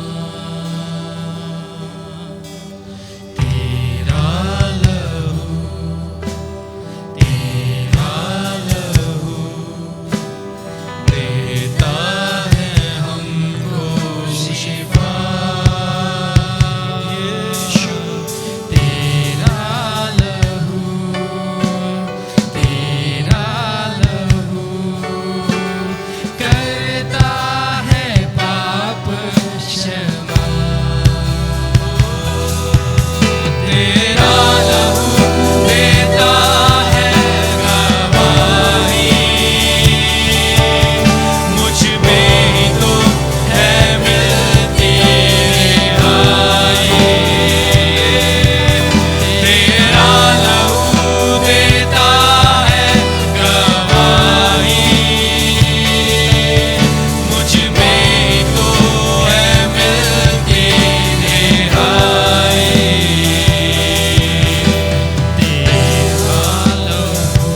तेरा लहू देता है हमको शिफा। यीशु तेरा लहू करता है पाप क्षमा। तेरा लहू देता है गवाही, मुझ में ही तो है मिलती रिहाई। तेरा लहू देता है गवाही, मुझ में ही तो है मिलती रिहाई। तेरा लहू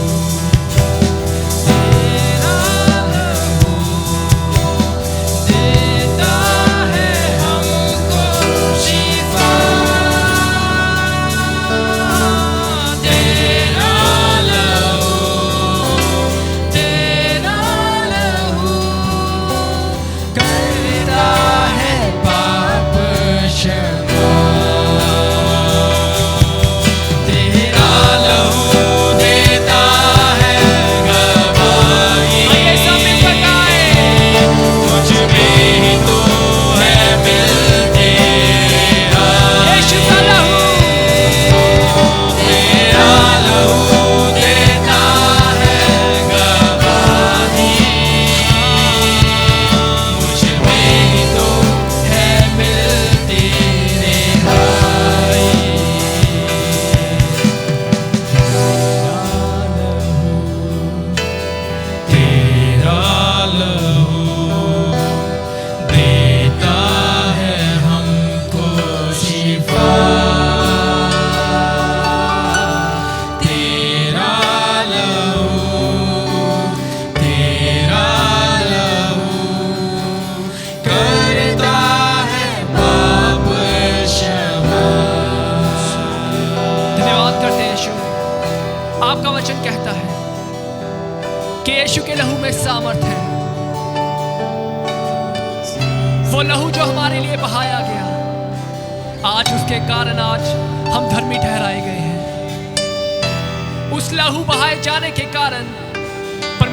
देता है हमको शिफा। तेरा लहू करता है पाप क्षमा। तेरा लहू देता है गवाही, मुझ में ही तो है मिलती रिहाई। तेरा लहू देता है गवाही, मुझ में ही तो है मिलती रिहाई। तेरा लहू देता है हमको शिफा। तेरा लहू करता है पाप क्षमा। धन्यवाद करते हैं यीशु। आपका वचन कहता है कि यीशु के लहू में सामर्थ है। वो लहू जो हमारे लिए बहाया गया, आज उसके कारण आज हम धर्मी ठहराए गए हैं। उस लहू बहाए जाने के कारण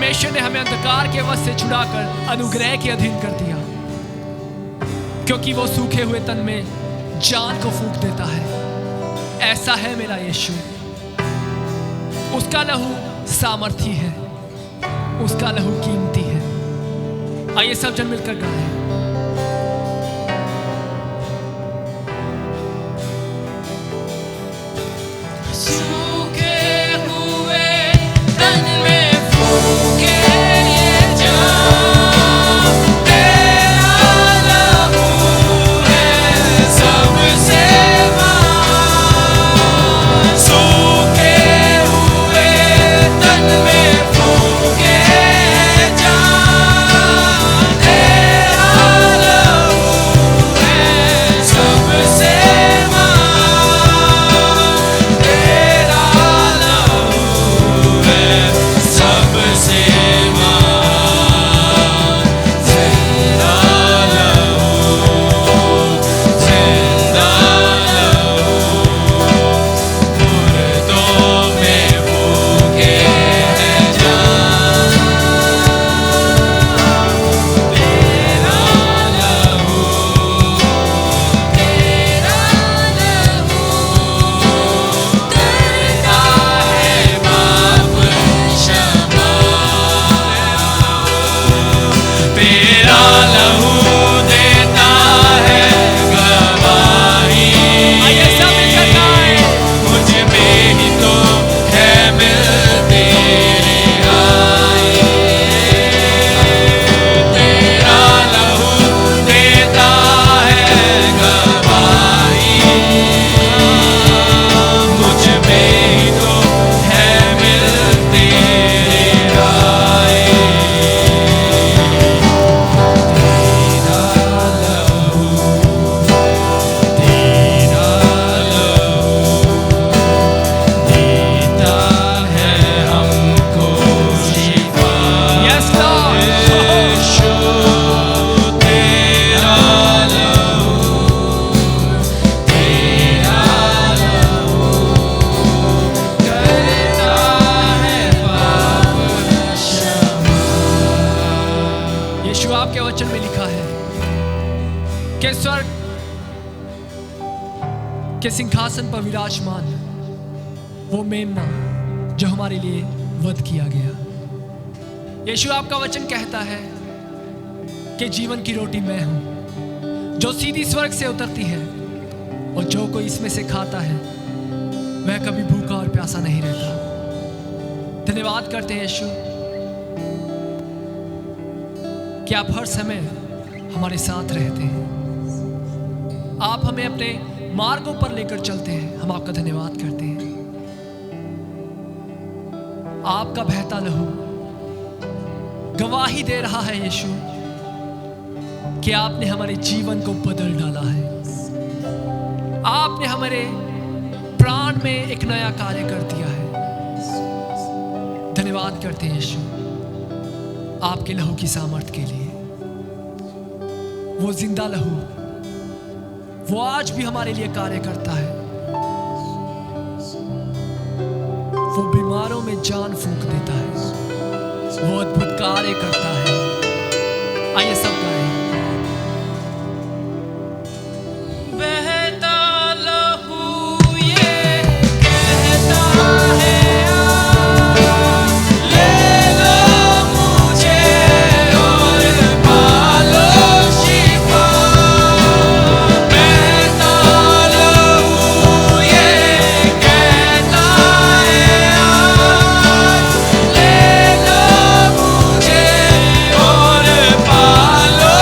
परमेश्वर ने हमें अंधकार के वश से छुड़ाकर अनुग्रह के अधीन कर दिया, क्योंकि वो सूखे हुए तन में जान को फूंक देता है। ऐसा है मेरा यीशु, उसका लहू सामर्थी है, उसका लहू कीमती है। आइए सब जन मिलकर गाएं। सूखे हुए तन में फूके ये जान, तेरा लहू है सबसे महान। सूखे हुए तन में फूके ये जान, तेरा लहू है सबसे आपके वचन में लिखा है कि स्वर्ग के सिंहासन पर विराजमान वो मेमना जो हमारे लिए वध किया गया। यीशु आपका वचन कहता है कि जीवन की रोटी मैं हूं जो सीधी स्वर्ग से उतरती है, और जो कोई इसमें से खाता है वह कभी भूखा और प्यासा नहीं रहता। धन्यवाद करते हैं यीशु कि आप हर समय हमारे साथ रहते हैं, आप हमें अपने मार्गों पर लेकर चलते हैं। हम आपका धन्यवाद करते हैं। आपका बहता लहू गवाही दे रहा है यीशु कि आपने हमारे जीवन को बदल डाला है। आपने हमारे प्राण में एक नया कार्य कर दिया है। धन्यवाद करते हैं यीशु आपके लहू की सामर्थ के लिए। वो जिंदा लहू वो आज भी हमारे लिए कार्य करता है। वो बीमारों में जान फूंक देता है, वो अद्भुत कार्य करता है। आइए सब गाएं। बहता लहू ये कहता है ले लो मुझे और पालो शिफा। बहता लहू ये कहता है ले लो मुझे और पालो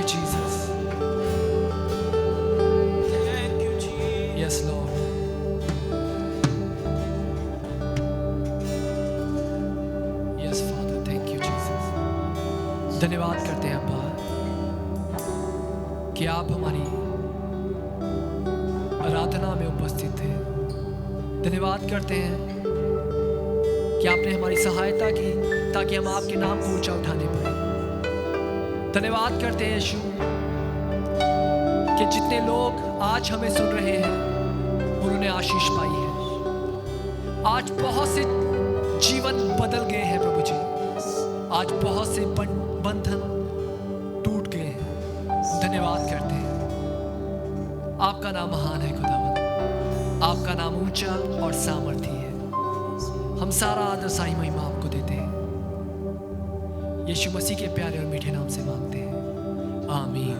you, Jesus. Yes, Lord. Yes, Father. Thank you, Jesus. धन्यवाद करते हैं अब्बा कि आप हमारी आराधना में उपस्थित थे। धन्यवाद करते हैं कि आपने हमारी सहायता की ताकि हम आपके नाम को ऊंचा उठाने पाए। धन्यवाद करते हैं यीशु कि जितने लोग आज हमें सुन रहे हैं उन्होंने आशीष पाई है। आज बहुत से जीवन बदल गए हैं प्रभु जी। आज बहुत से बंधन टूट गए हैं। धन्यवाद करते हैं। आपका नाम महान है खुदावंद, आपका नाम ऊंचा और सामर्थी है। हम सारा आदर साई महिमा आपको देते हैं। यीशु मसीह के प्यारे और मीठे नाम से मांगते हैं, आमीन।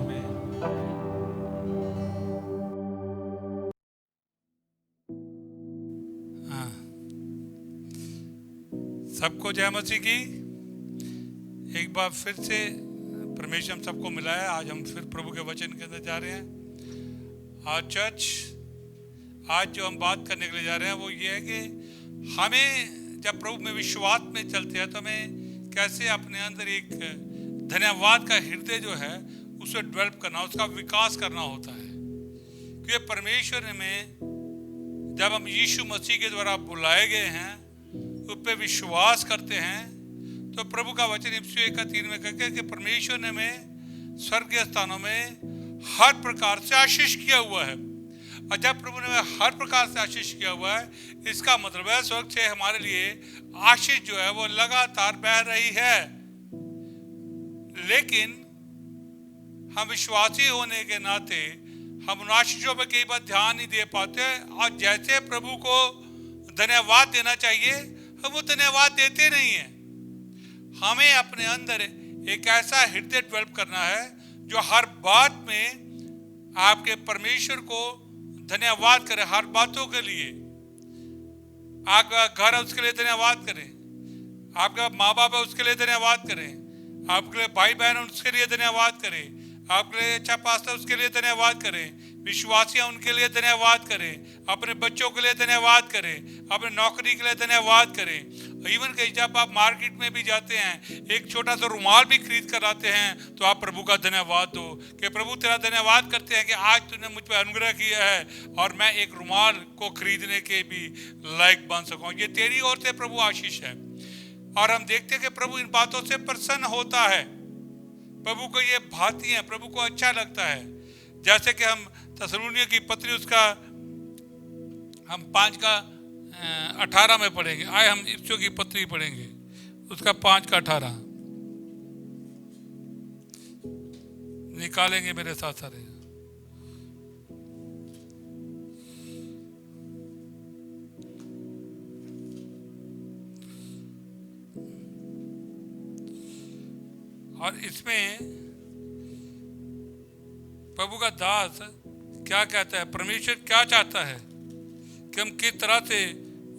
सबको जय मसीह की। एक बार फिर से परमेश्वर हम सबको मिला है। आज हम फिर प्रभु के वचन के अंदर जा रहे हैं। आज चर्च, आज जो हम बात करने के लिए जा रहे हैं वो ये है कि हमें जब प्रभु में विश्वास में चलते हैं तो हमें कैसे अपने अंदर एक धन्यवाद का हृदय जो है उसे डेवलप करना, उसका विकास करना होता है। क्योंकि परमेश्वर में जब हम यीशु मसीह के द्वारा बुलाए गए हैं, उस पर विश्वास करते हैं, तो प्रभु का वचन इफिसियों 1:3 में कहते हैं कि परमेश्वर ने हमें स्वर्गीय स्थानों में हर प्रकार से आशीष किया हुआ है। और जब प्रभु ने हमें हर प्रकार से आशीष किया हुआ है, इसका मतलब है स्वर्ग से हमारे लिए आशीष जो है वो लगातार बह रही है। लेकिन हम विश्वासी होने के नाते हम उन आशीषों पर कई बार ध्यान नहीं दे पाते, और जैसे प्रभु को धन्यवाद देना चाहिए हम वो धन्यवाद देते नहीं हैं। हमें अपने अंदर एक ऐसा हृदय डेवलप करना है जो हर बात में आपके परमेश्वर को धन्यवाद करे, हर बातों के लिए। आपका घर है उसके लिए धन्यवाद करें, आपका माँ बाप है उसके लिए धन्यवाद करें, आपके लिए भाई बहन है उसके लिए धन्यवाद करें, आपके लिए अच्छा पास्टर उसके लिए धन्यवाद करें, विश्वासी हैं उनके लिए धन्यवाद करें, अपने बच्चों के लिए धन्यवाद करें, अपने नौकरी के लिए धन्यवाद करें। इवन कि जब आप मार्केट में भी जाते हैं, एक छोटा सा रुमाल भी खरीद कर आते हैं, तो आप प्रभु का धन्यवाद दो कि प्रभु तेरा धन्यवाद करते हैं कि आज तूने मुझ पर अनुग्रह किया है और मैं एक रुमाल को खरीदने के भी लायक बन सकूं। ये तेरी ओर से प्रभु आशीष है। और हम देखते हैं कि प्रभु इन बातों से प्रसन्न होता है। प्रभु को ये भाती है, प्रभु को अच्छा लगता है। जैसे कि हम थस्सलुनीय की पत्री उसका हम 5:18 में पढ़ेंगे। आए हम इफिसियों की पत्री पढ़ेंगे, उसका 5:18 निकालेंगे मेरे साथ सारे। और इसमें प्रभु का दास क्या कहता है, परमेश्वर क्या चाहता है कि हम किस तरह से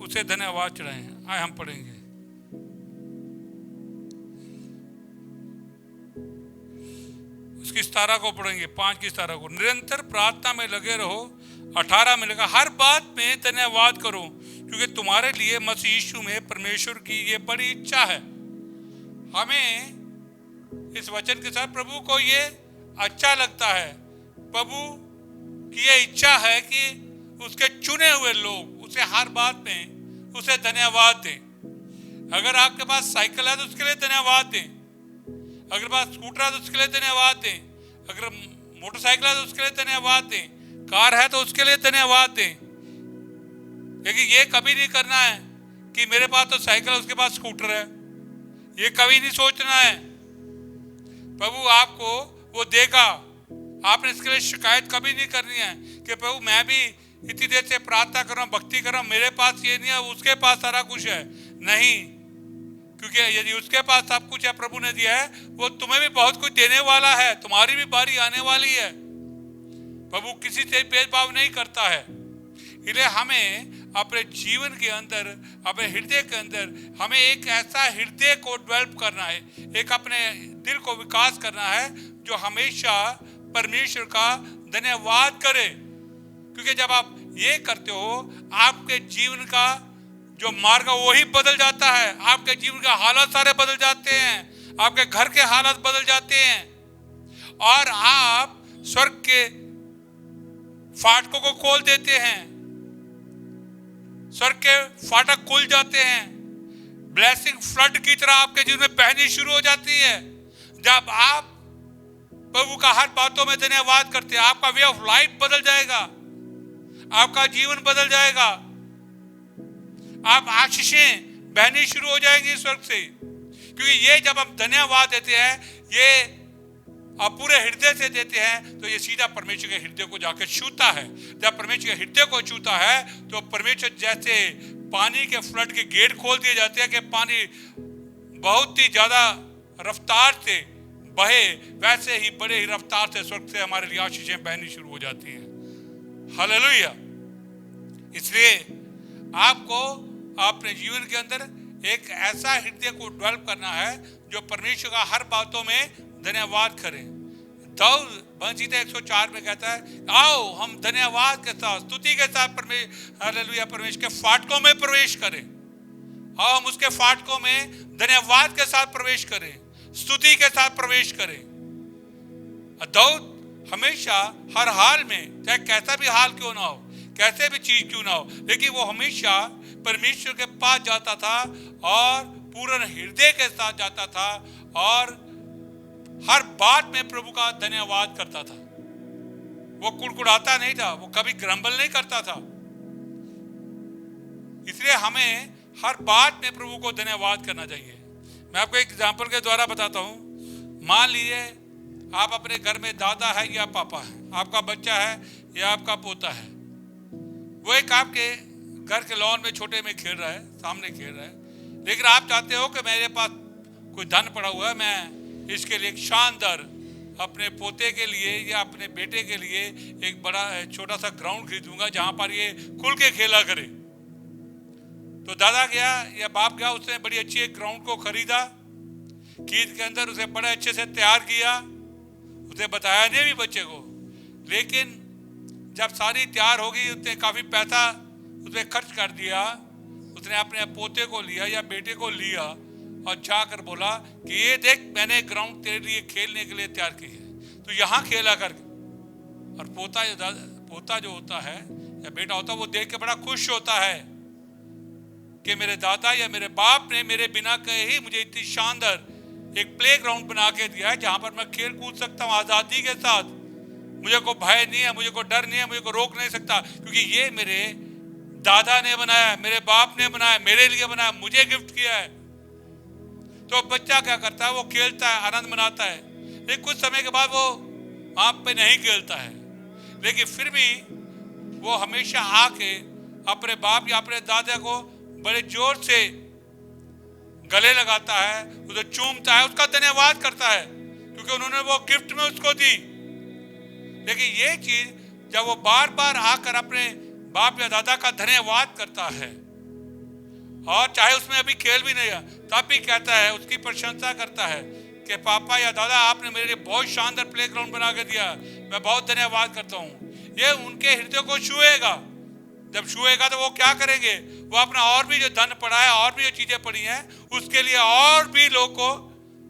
उसे धन्यवाद चढ़ाएं। आए हम पढ़ेंगे। उसकी 17 को पढ़ेंगे, 5 की 17 को। निरंतर प्रार्थना में लगे रहो। 18 में लगा, हर बात में धन्यवाद करो क्योंकि तुम्हारे लिए मसीह यीशु में परमेश्वर की ये बड़ी इच्छा है। हमें इस वचन के साथ प्रभु को ये अच्छा लगता है। प्रभु की ये इच्छा है कि उसके चुने हुए लोग उसे हर बात में उसे धन्यवाद दें। अगर आपके पास साइकिल है तो उसके लिए धन्यवाद दें, अगर पास स्कूटर है तो उसके लिए धन्यवाद दें, अगर मोटरसाइकिल है तो उसके लिए धन्यवाद दें, कार है तो उसके लिए धन्यवाद दें। लेकिन ये कभी नहीं करना है कि मेरे पास तो साइकिल है उसके पास स्कूटर है, ये कभी नहीं सोचना है। प्रभु आपको वो देगा। आपने इसके लिए शिकायत कभी नहीं करनी है कि प्रभु मैं भी इतनी देर से प्रार्थना कर रहा हूँ, भक्ति कर रहा हूँ, मेरे पास ये नहीं है, उसके पास सारा कुछ है। नहीं, क्योंकि यदि उसके पास सब कुछ है, प्रभु ने दिया है, वो तुम्हें भी बहुत कुछ देने वाला है। तुम्हारी भी बारी आने वाली है। प्रभु किसी से भेदभाव नहीं करता है। इसलिए हमें अपने जीवन के अंदर, अपने हृदय के अंदर हमें एक ऐसा हृदय को डेवलप करना है, एक अपने दिल को विकास करना है जो हमेशा परमेश्वर का धन्यवाद करे। क्योंकि जब आप ये करते हो, आपके जीवन का जो मार्ग है वही बदल जाता है, आपके जीवन के हालात सारे बदल जाते हैं, आपके घर के हालात बदल जाते हैं और आप स्वर्ग के फाटकों को खोल देते हैं, स्वर्ग के फाटक खुल जाते हैं, ब्लेसिंग फ्लड की तरह आपके जीवन में बहनी शुरू हो जाती है। जब आप प्रभु का हर बातों में धन्यवाद करते हैं, आपका वे ऑफ लाइफ बदल जाएगा, आपका जीवन बदल जाएगा, आप आशीषें बहनी शुरू हो जाएंगी स्वर्ग से। क्योंकि ये जब हम धन्यवाद देते हैं, ये आप पूरे हृदय से देते हैं, तो ये सीधा परमेश्वर के हृदय को जाकर छूता है। जब परमेश्वर के हृदय को छूता है तो परमेश्वर जैसे पानी के फ्लड के गेट खोल दिए जाते हैं कि पानी बहुत ही ज्यादा रफ्तार से बहे, वैसे ही बड़े ही रफ्तार से स्वर्ग से हमारे लिए आशीषें बहनी शुरू हो जाती हैं। हालेलुया। इसलिए आपको अपने जीवन के अंदर एक ऐसा हृदय को डेवलप करना है जो परमेश्वर का हर बातों में धन्यवाद करें। दाऊद भजन 104 में कहता है, आओ हम धन्यवाद के साथ, स्तुति के साथ हालेलुया परमेश्वर के फाटकों में प्रवेश करें। आओ हम उसके फाटकों में धन्यवाद के साथ प्रवेश करें, स्तुति के साथ प्रवेश करें। दाऊद हमेशा हर हाल में, चाहे कैसा भी हाल क्यों ना हो, कैसे भी चीज क्यों ना हो, लेकिन वो हमेशा परमेश्वर के पास जाता था और पूर्ण हृदय के साथ जाता था और हर बात में प्रभु का धन्यवाद करता था। वो कुड़कुड़ाता नहीं था, वो कभी ग्रम्बल नहीं करता था। इसलिए हमें हर बात में प्रभु को धन्यवाद करना चाहिए। मैं आपको एक एग्जांपल के द्वारा बताता हूँ। मान लीजिए आप अपने घर में दादा है या पापा है, आपका बच्चा है या आपका पोता है, वो एक आपके घर के लॉन में छोटे में खेल रहा है, सामने खेल रहा है, लेकिन आप चाहते हो कि मेरे पास कोई धन पड़ा हुआ है, मैं इसके लिए एक शानदार अपने पोते के लिए या अपने बेटे के लिए एक बड़ा छोटा सा ग्राउंड खरीदूंगा जहां पर ये खुल के खेला करे। तो दादा गया या बाप गया, उसने बड़ी अच्छी एक ग्राउंड को खरीदा, कीद के अंदर उसे बड़े अच्छे से तैयार किया, उसे बताया नहीं भी बच्चे को, लेकिन जब सारी तैयार हो गई उसने काफी पैसा उसमें खर्च कर दिया। उसने अपने पोते को लिया या बेटे को लिया और जाकर बोला कि ये देख मैंने ग्राउंड तेरे लिए खेलने के लिए तैयार की है, तो यहाँ खेला कर। और पोता जो होता है या बेटा होता है, वो देख के बड़ा खुश होता है कि मेरे दादा या मेरे बाप ने मेरे बिना कहे ही मुझे इतनी शानदार एक प्ले ग्राउंड बना के दिया है जहां पर मैं खेल कूद सकता हूँ आजादी के साथ। मुझे कोई भय नहीं है, मुझे कोई डर नहीं है, मुझे कोई रोक नहीं सकता, क्योंकि ये मेरे दादा ने बनाया, मेरे बाप ने बनाया, मेरे लिए बनाया, मुझे गिफ्ट किया है। तो बच्चा क्या करता है, वो खेलता है, आनंद मनाता है, लेकिन कुछ समय के बाद वो वहां पे नहीं खेलता है, लेकिन फिर भी वो हमेशा आके अपने बाप या अपने दादा को बड़े जोर से गले लगाता है, उसे चूमता है, उसका धन्यवाद करता है क्योंकि उन्होंने वो गिफ्ट में उसको दी। लेकिन ये चीज जब वो बार बार आकर अपने बाप या दादा का धन्यवाद करता है और चाहे उसमें अभी खेल भी नहीं है, तब भी कहता है, उसकी प्रशंसा करता है कि पापा या दादा आपने मेरे लिए बहुत शानदार प्लेग्राउंड बना के दिया, मैं बहुत धन्यवाद करता हूँ। ये उनके हृदय को छुएगा। जब छुएगा तो वो क्या करेंगे, वो अपना और भी जो धन पड़ा है, और भी जो चीजें पड़ी हैं, उसके लिए और भी लोग को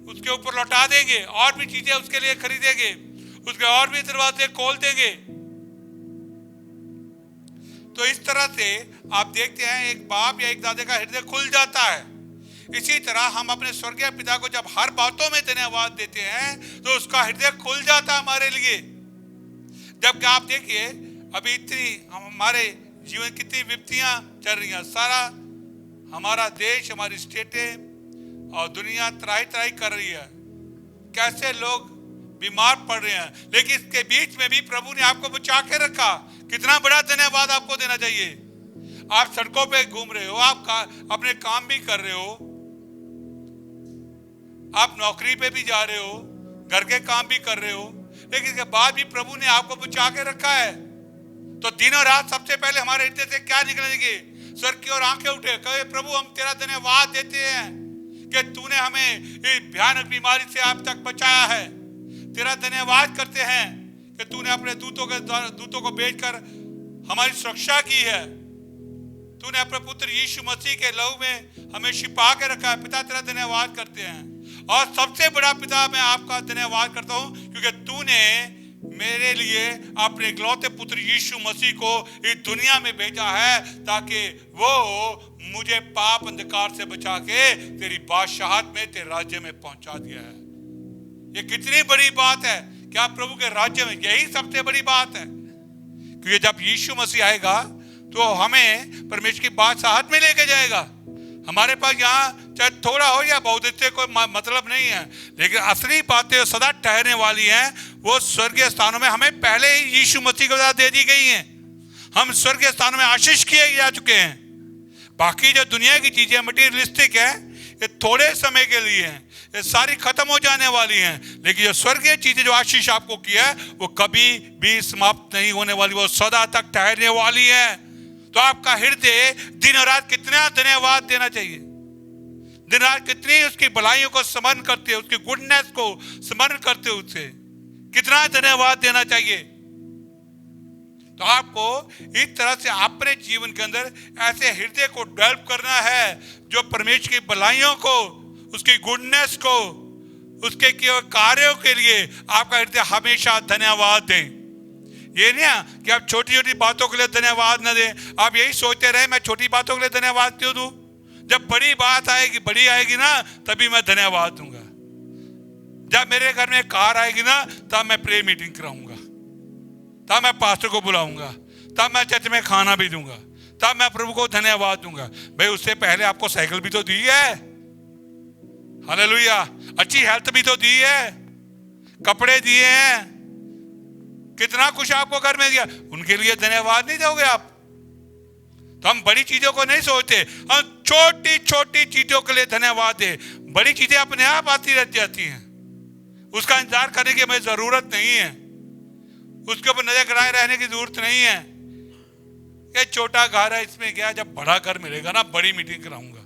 उसके ऊपर लौटा देंगे, और भी चीजें उसके लिए खरीदेंगे, उसके और भी दरवाजे खोल देंगे। तो इस तरह से आप देखते हैं एक बाप या एक दादे का हृदय खुल जाता है। इसी तरह हम अपने स्वर्गीय पिता को जब हर बातों में धन्यवाद देते हैं तो उसका हृदय खुल जाता है हमारे लिए। जबकि आप देखिए अभी इतनी हमारे जीवन कितनी विपत्तियां चल रही हैं, सारा हमारा देश, हमारी स्टेटें और दुनिया त्राही त्राही कर रही है, कैसे लोग बीमार पड़ रहे हैं, लेकिन इसके बीच में भी प्रभु ने आपको बचा के रखा। कितना बड़ा धन्यवाद आपको देना चाहिए। आप सड़कों पे घूम रहे हो, आप अपने काम भी कर रहे हो, आप नौकरी पे भी जा रहे हो, घर के काम भी कर रहे हो, लेकिन इसके बाद भी प्रभु ने आपको बचा के रखा है। तो दिन और रात सबसे पहले हमारे हृदय से क्या निकलेंगे, स्वर्ग की ओर आंखें उठे, कहे प्रभु हम तेरा धन्यवाद देते हैं कि तूने हमें इस भयानक बीमारी से अब तक बचाया है। तेरा धन्यवाद करते हैं कि तूने अपने दूतों को भेजकर हमारी सुरक्षा की है। तूने अपने पुत्र यीशु मसीह के लहू में हमें छिपा के रखा है। पिता तेरा धन्यवाद करते हैं, और सबसे बड़ा पिता मैं आपका धन्यवाद करता हूं क्योंकि तूने मेरे लिए अपने इकलौते पुत्र यीशु मसीह को इस दुनिया में भेजा है ताकि वो मुझे पाप अंधकार से बचा के तेरी बादशाहत में, तेरे राज्य में पहुंचा दिया है। ये कितनी बड़ी बात है कि आप प्रभु के राज्य में, यही सबसे बड़ी बात है। क्योंकि जब यीशु मसीह आएगा तो हमें परमेश्वर की बादशाहत में लेके जाएगा। हमारे पास यहाँ चाहे थोड़ा हो या बहुत, इससे कोई मतलब नहीं है, लेकिन असली बातें सदा ठहरने वाली हैं। वो स्वर्गीय स्थानों में हमें पहले ही यीशु मसीह के द्वारा दे दी गई हैं। हम स्वर्गीय स्थानों में आशीष किए जा चुके हैं। बाकी जो दुनिया की चीजें मटीरियलिस्टिक है, ये थोड़े समय के लिए हैं, ये सारी खत्म हो जाने वाली हैं। लेकिन जो स्वर्गीय चीजें जो आशीष आपको किया है वो कभी भी समाप्त नहीं होने वाली, वो सदा तक ठहरने वाली है। तो आपका हृदय दिन और रात कितना धन्यवाद देना चाहिए, दिन रात कितनी उसकी भलाइयों को स्मरण करते, उसकी गुडनेस को स्मरण करते, उससे कितना धन्यवाद देना चाहिए। तो आपको इस तरह से अपने जीवन के अंदर ऐसे हृदय को डेवलप करना है जो परमेश्वर की भलाइयों को, उसकी गुडनेस को, उसके किए हुए कार्यों के लिए आपका हृदय हमेशा धन्यवाद दें। ये नहीं कि आप छोटी छोटी बातों के लिए धन्यवाद न दें। आप यही सोचते रहे मैं छोटी बातों के लिए धन्यवाद क्यों दूं, जब बड़ी बात आएगी, बड़ी आएगी ना, तभी मैं धन्यवाद दूंगा। जब मेरे घर में कार आएगी ना, तब मैं प्रे मीटिंग कराऊंगा, तब मैं पास्टर को बुलाऊंगा, तब मैं चर्च में खाना भी दूंगा, तब मैं प्रभु को धन्यवाद दूंगा। भाई उससे पहले आपको साइकिल भी तो दी है, हालेलुया, अच्छी हेल्थ भी तो दी है, कपड़े दिए हैं, कितना कुछ आपको घर में दिया, उनके लिए धन्यवाद नहीं दोगे आप? तो हम बड़ी चीजों को नहीं सोचते, हम छोटी छोटी चीजों के लिए धन्यवाद दे। बड़ी चीजें अपने आप आती रह जाती हैं, उसका इंतजार करने की हमें जरूरत नहीं है, उसके ऊपर नजर गड़ाए रहने की जरूरत नहीं है। ये छोटा घर है, इसमें क्या, जब बड़ा घर मिलेगा ना बड़ी मीटिंग कराऊंगा।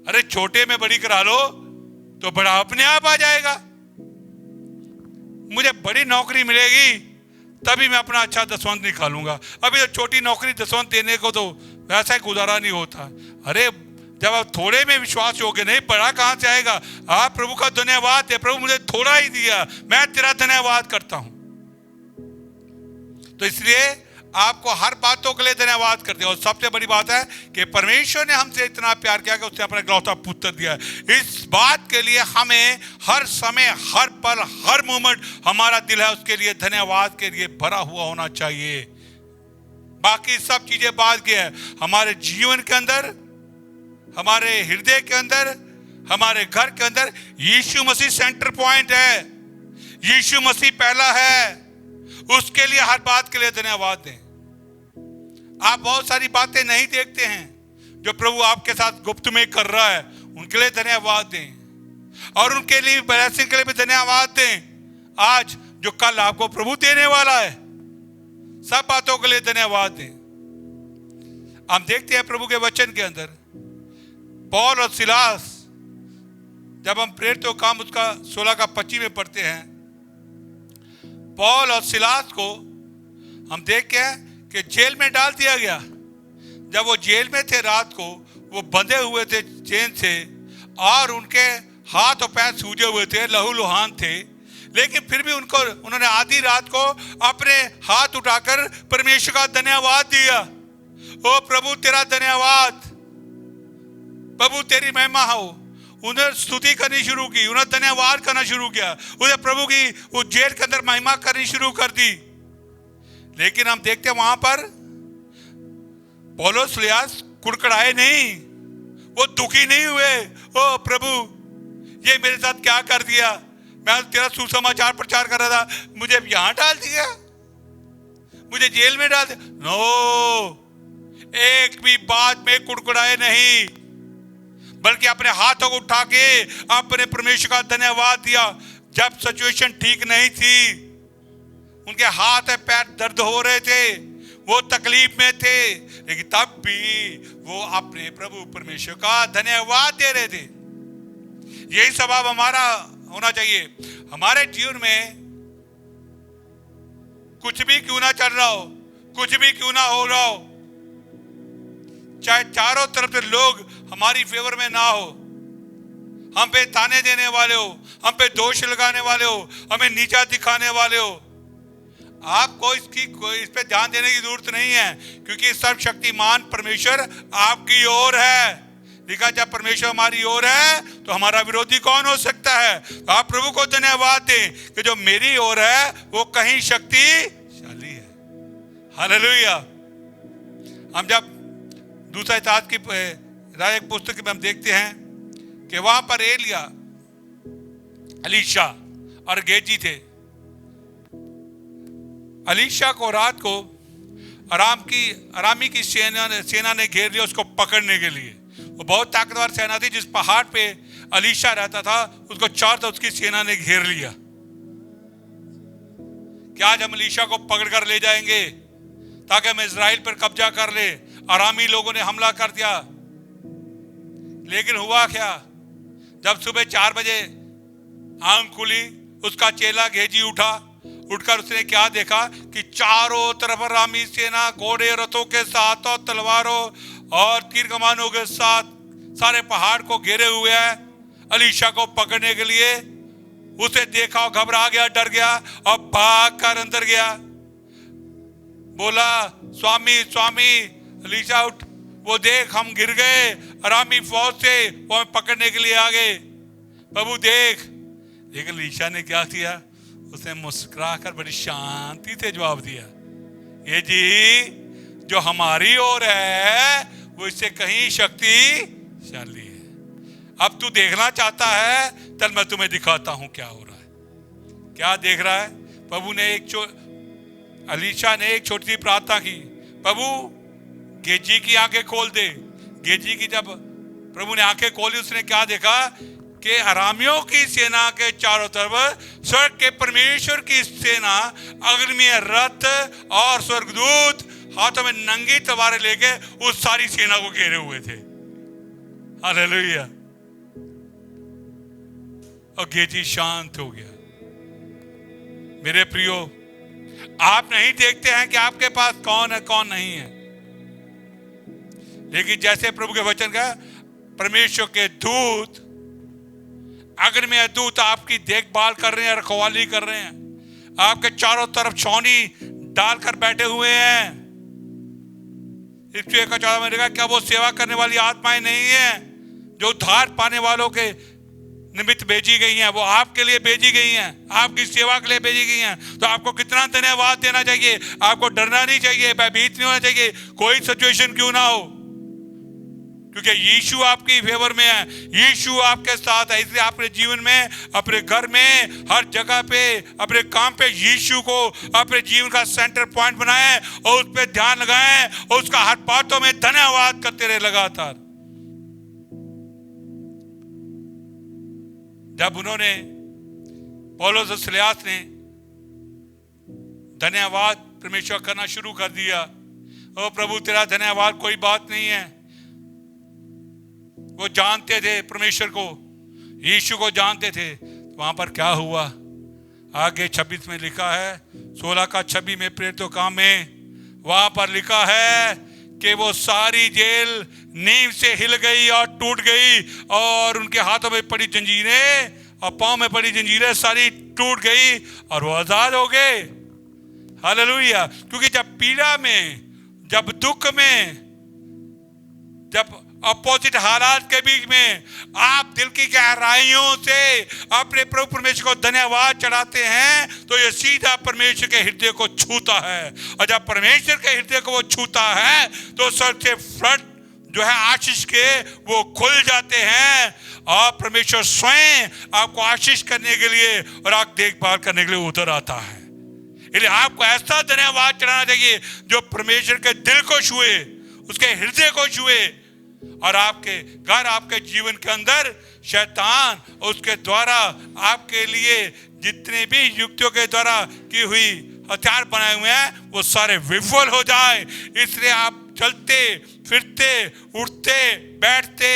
अरे छोटे में बड़ी करा लो तो बड़ा अपने आप आ जाएगा। मुझे बड़ी नौकरी मिलेगी तभी मैं अपना अच्छा दसवंत निकालूंगा। अभी तो छोटी नौकरी दसवंत देने को तो वैसा ही गुजारा नहीं होता। अरे जब आप थोड़े में विश्वास होगे, नहीं बड़ा कहां से आएगा। आप प्रभु का धन्यवाद है, प्रभु मुझे थोड़ा ही दिया, मैं तेरा धन्यवाद करता हूं। तो इसलिए आपको हर बातों के लिए धन्यवाद करते हैं। और सबसे बड़ी बात है कि परमेश्वर ने हमसे इतना प्यार किया कि उसने अपना इकलौता पुत्र दिया। इस बात के लिए हमें हर समय, हर पल, हर मोमेंट हमारा दिल है उसके लिए धन्यवाद के लिए भरा हुआ होना चाहिए। बाकी सब चीजें बाद की है। हमारे जीवन के अंदर, हमारे हृदय के अंदर, हमारे घर के अंदर यीशु मसीह सेंटर पॉइंट है। यीशु मसीह पहला है, उसके लिए हर बात के लिए धन्यवाद दें। आप बहुत सारी बातें नहीं देखते हैं जो प्रभु आपके साथ गुप्त में कर रहा है, उनके लिए धन्यवाद दें। और उनके लिए ब्लेसिंग के लिए भी धन्यवाद दें। आज जो कल आपको प्रभु देने वाला है, सब बातों के लिए धन्यवाद दें। हम देखते हैं प्रभु के वचन के अंदर पौल और सिलास, जब हम प्रेरितों का काम उसका 16 का 25 में पढ़ते हैं, पौल और सिलास को हम देखते हैं कि जेल में डाल दिया गया। जब वो जेल में थे रात को, वो बंधे हुए थे चेन से, और उनके हाथ और पैर सूजे हुए थे, लहूलुहान थे, लेकिन फिर भी उन्होंने आधी रात को अपने हाथ उठाकर परमेश्वर का धन्यवाद दिया। ओ प्रभु तेरा धन्यवाद, प्रभु तेरी महिमा हो। उन्हें स्तुति करनी शुरू की, उन्हें धन्यवाद करना शुरू किया, उन्हें प्रभु की उस जेल के अंदर महिमा करनी शुरू कर दी। लेकिन हम देखते हैं वहां पर पौलुस सिलास कुड़कुड़ाए नहीं, वो दुखी नहीं हुए। ओ प्रभु ये मेरे साथ क्या कर दिया, मैं तेरा सुसमाचार प्रचार कर रहा था, मुझे यहां डाल दिया, मुझे जेल में डाल दिया। नो, एक भी बात में कुड़कुड़ाए नहीं, बल्कि अपने हाथों को उठा के अपने परमेश्वर का धन्यवाद दिया। जब सिचुएशन ठीक नहीं थी, उनके हाथ पैर दर्द हो रहे थे, वो तकलीफ में थे, लेकिन तब भी वो अपने प्रभु परमेश्वर का धन्यवाद दे रहे थे। यही स्वभाव हमारा होना चाहिए। हमारे जीवन में कुछ भी क्यों ना चल रहा हो, कुछ भी क्यों ना हो रहा हो, चाहे चारों तरफ से लोग हमारी फेवर में ना हो, हम पे ताने देने वाले हो, हम पे दोष लगाने वाले हो, हमें नीचा दिखाने वाले हो, आपको इस पे ध्यान देने की जरूरत नहीं है, क्योंकि सर्वशक्तिमान परमेश्वर आपकी ओर है। लिखा जब परमेश्वर हमारी ओर है तो हमारा विरोधी कौन हो सकता है। तो आप प्रभु को धन्यवाद दें कि जो मेरी ओर है वो कहीं शक्तिशाली है। हालेलुया। हम जब दूसरा इतिहास की राजा की पुस्तक में हम देखते हैं कि वहां पर एलिया, अलीशा और गेजी थे। अलीशा को रात को अरामी की सेना ने घेर लिया उसको पकड़ने के लिए। वो बहुत ताकतवर सेना थी। जिस पहाड़ पे अलीशा रहता था उसको चारों तरफ उसकी सेना ने घेर लिया कि आज हम अलीशा को पकड़ कर ले जाएंगे ताकि हम इजराइल पर कब्जा कर ले। अरामी लोगों ने हमला कर दिया, लेकिन हुआ क्या, जब सुबह 4 बजे आंख खुली, उसका चेला गेजी उठकर उसने क्या देखा कि चारों तरफ अरामी सेना घोड़े रथों के साथ और तलवारों और तीर कमानों के साथ सारे पहाड़ को घेरे हुए है अलीशा को पकड़ने के लिए। उसे देखा और घबरा गया, डर गया और भाग कर अंदर गया। बोला, स्वामी स्वामी अलीशा उठ, वो देख हम गिर गए, अरामी फौज से वो हमें पकड़ने के लिए आ गए, प्रभु देख। लेकिन अलीशा ने क्या किया, उसने मुस्कुराकर बड़ी शांति से जवाब दिया, ये जी जो हमारी ओर है वो इससे कहीं शक्तिशाली है। अब तू देखना चाहता है, चल मैं तुम्हें दिखाता हूं क्या हो रहा है। क्या देख रहा है? प्रभु ने अलीशा ने एक छोटी सी प्रार्थना की, प्रभु गेजी की आंखें खोल दे। गेजी की जब प्रभु ने आंखें खोली, उसने क्या देखा कि अरामियों की सेना के चारों तरफ स्वर्ग के परमेश्वर की सेना, अग्निमय रथ और स्वर्गदूत हाथों में नंगी तलवारें लेके उस सारी सेना को घेरे हुए थे। हालेलुया। और गेजी शांत हो गया। मेरे प्रियो, आप नहीं देखते हैं कि आपके पास कौन है कौन नहीं है, लेकिन जैसे प्रभु के वचन का परमेश्वर के दूत, अग्निमय दूत आपकी देखभाल कर रहे हैं, रखवाली कर रहे हैं, आपके चारों तरफ छावनी डालकर बैठे हुए हैं। इसलिए का 14 में लिखा, क्या वो सेवा करने वाली आत्माएं नहीं है जो उद्धार पाने वालों के निमित्त भेजी गई हैं? वो आपके लिए भेजी गई हैं, आपकी सेवा के लिए भेजी गई हैं। तो आपको कितना धन्यवाद देना चाहिए। आपको डरना नहीं चाहिए, भयभीत नहीं होना चाहिए, कोई सिचुएशन क्यों ना हो, क्योंकि यीशु आपकी फेवर में है, यीशु आपके साथ है। इसलिए अपने जीवन में, अपने घर में, हर जगह पे, अपने काम पे यीशु को अपने जीवन का सेंटर पॉइंट बनाएं और उस पर ध्यान लगाएं और उसका हाथ बातों में धन्यवाद करते रहे लगातार। जब उन्होंने पौलुस और सिलास ने धन्यवाद परमेश्वर करना शुरू कर दिया, ओ प्रभु तेरा धन्यवाद कोई बात नहीं है। वो जानते थे परमेश्वर को, यीशु को जानते थे। तो वहां पर क्या हुआ, आगे 26 में लिखा है, 16 का 26 में प्रेरितों काम में वहां पर लिखा है कि वो सारी जेल नींव से हिल गई और टूट गई और उनके हाथों में पड़ी जंजीरें और पांव में पड़ी जंजीरें सारी टूट गई और वो आजाद हो गए। हालेलुया। क्योंकि जब पीड़ा में, जब दुख में, जब अपोजिट हालात के बीच में आप दिल की गहराइयों से अपने प्रभु परमेश्वर को धन्यवाद चढ़ाते हैं तो ये सीधा परमेश्वर के हृदय को छूता है। और जब परमेश्वर के हृदय को वो छूता है तो सर से फ्लड जो है आशीष के वो खुल जाते हैं और परमेश्वर स्वयं आपको आशीष करने के लिए और आप देखभाल करने के लिए उतर आता है। इसलिए आपको ऐसा धन्यवाद चढ़ाना चाहिए जो परमेश्वर के दिल को छुए, उसके हृदय को छुए और आपके घर, आपके जीवन के अंदर शैतान उसके द्वारा आपके लिए जितने भी युक्तियों के द्वारा की हुई हथियार बनाए हुए हैं वो सारे विफल हो जाए। इसलिए आप चलते फिरते उठते बैठते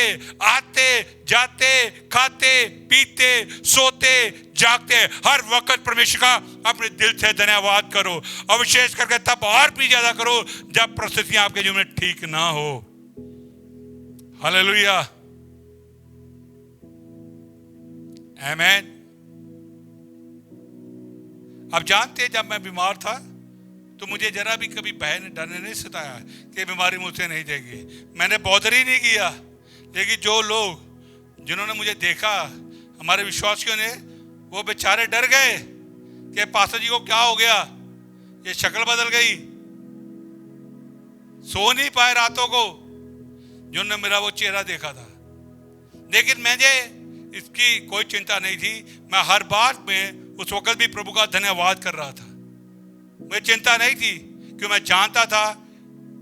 आते जाते खाते पीते सोते जागते हर वक्त परमेश्वर का अपने दिल से धन्यवाद करो, और विशेष करके तब और भी ज्यादा करो जब परिस्थितियां आपके जीवन में ठीक ना हो। हालेलुया, आमीन। आप जानते हैं जब मैं बीमार था तो मुझे जरा भी कभी भय डर नहीं सताया कि बीमारी मुझसे नहीं जाएगी। मैंने बौद्धरी नहीं किया, लेकिन जो लोग जिन्होंने मुझे देखा, हमारे विश्वासियों ने, वो बेचारे डर गए कि पास्टर जी को क्या हो गया, ये शक्ल बदल गई। सो नहीं पाए रातों को जिन्होंने मेरा वो चेहरा देखा था। लेकिन मुझे इसकी कोई चिंता नहीं थी। मैं हर बात में उस वक्त भी प्रभु का धन्यवाद कर रहा था। मुझे चिंता नहीं थी क्योंकि मैं जानता था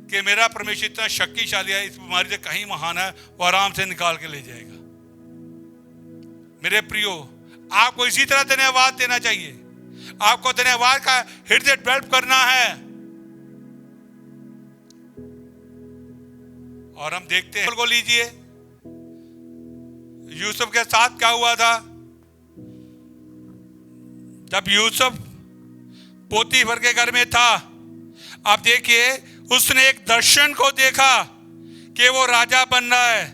कि मेरा परमेश्वर इतना शक्तिशाली है, इस बीमारी से कहीं महान है, वो आराम से निकाल के ले जाएगा। मेरे प्रियो, आपको इसी तरह धन्यवाद देना चाहिए। आपको धन्यवाद का हृदय डेवलप करना है। और हम देखते हैं, को लीजिए, यूसुफ के साथ क्या हुआ था। जब यूसुफ पोतीफर के घर में था, आप देखिए, उसने एक दर्शन को देखा कि वो राजा बन रहा है।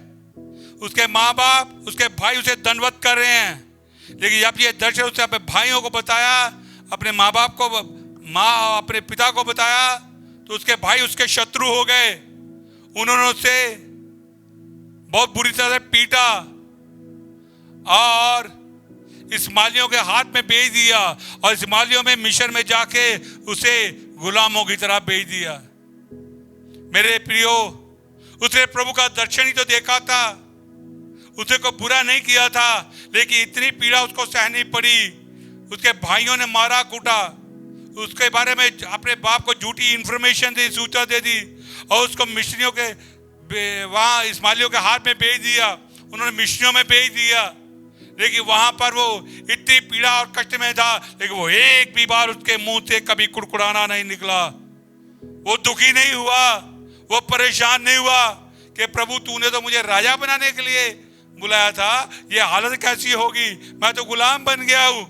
उसके माँ बाप, उसके भाई उसे दंडवत कर रहे हैं, लेकिन जब ये दर्शन उसने अपने भाइयों को बताया, अपने माँ बाप को, अपने पिता को बताया, तो उसके भाई उसके शत्रु हो गए। उन्होंने उसे बहुत बुरी तरह से पीटा और इस्माइलियों के हाथ में बेच दिया, और इस्माइलियों में मिस्र में जाके उसे गुलामों की तरह बेच दिया। मेरे प्रियो, उसने प्रभु का दर्शन ही तो देखा था, उसे को बुरा नहीं किया था, लेकिन इतनी पीड़ा उसको सहनी पड़ी। उसके भाइयों ने मारा कूटा, उसके बारे में अपने बाप को झूठी इंफॉर्मेशन दी, सूचना दे दी, और उसको मिस्रियों के वहां इस्माइलियों के हाथ में बेच दिया। उन्होंने मिस्रियों में बेच दिया, लेकिन वहां पर वो इतनी पीड़ा और कष्ट में था, लेकिन वो एक भी बार उसके मुंह से कभी कुड़कुड़ाना नहीं निकला। वो दुखी नहीं हुआ, वो परेशान नहीं हुआ कि प्रभु तूने तो मुझे राजा बनाने के लिए बुलाया था, ये हालत कैसी होगी, मैं तो गुलाम बन गया हूं।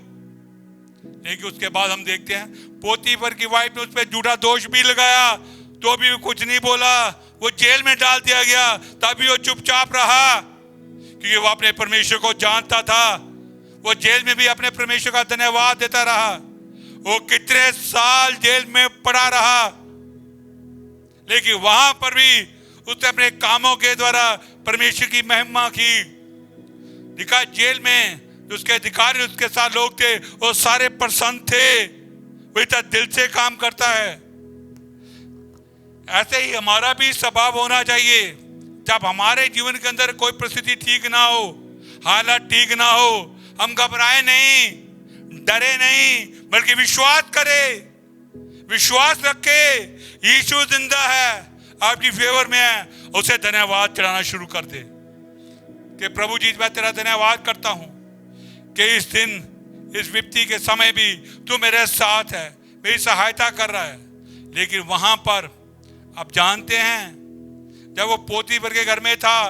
लेकिन उसके बाद हम देखते हैं, पोतीफर की वाइफ ने उस पर झूठा दोष भी लगाया, तो भी कुछ नहीं बोला। वो जेल में डाल दिया गया, तभी वो चुपचाप रहा, क्योंकि वो अपने परमेश्वर को जानता था। वो जेल में भी अपने परमेश्वर का धन्यवाद देता रहा। वो कितने साल जेल में पड़ा रहा, लेकिन वहां पर भी उसने अपने कामों के द्वारा परमेश्वर की महिमा की। दिखा, जेल में उसके अधिकारी, उसके साथ लोग थे, वो सारे प्रसन्न थे। वो इतना दिल से काम करता है। ऐसे ही हमारा भी स्वभाव होना चाहिए। जब हमारे जीवन के अंदर कोई परिस्थिति ठीक ना हो, हालात ठीक ना हो, हम घबराए नहीं, डरे नहीं, बल्कि विश्वास करें, विश्वास रखे, यीशु जिंदा है, आपकी फेवर में है, उसे धन्यवाद चढ़ाना शुरू कर दे कि प्रभु जी, मैं तेरा धन्यवाद करता हूं कि इस दिन, इस विपत्ति के समय भी तू मेरे साथ है, मेरी सहायता कर रहा है। लेकिन वहां पर आप जानते हैं, जब वो पोतीफर के घर में था,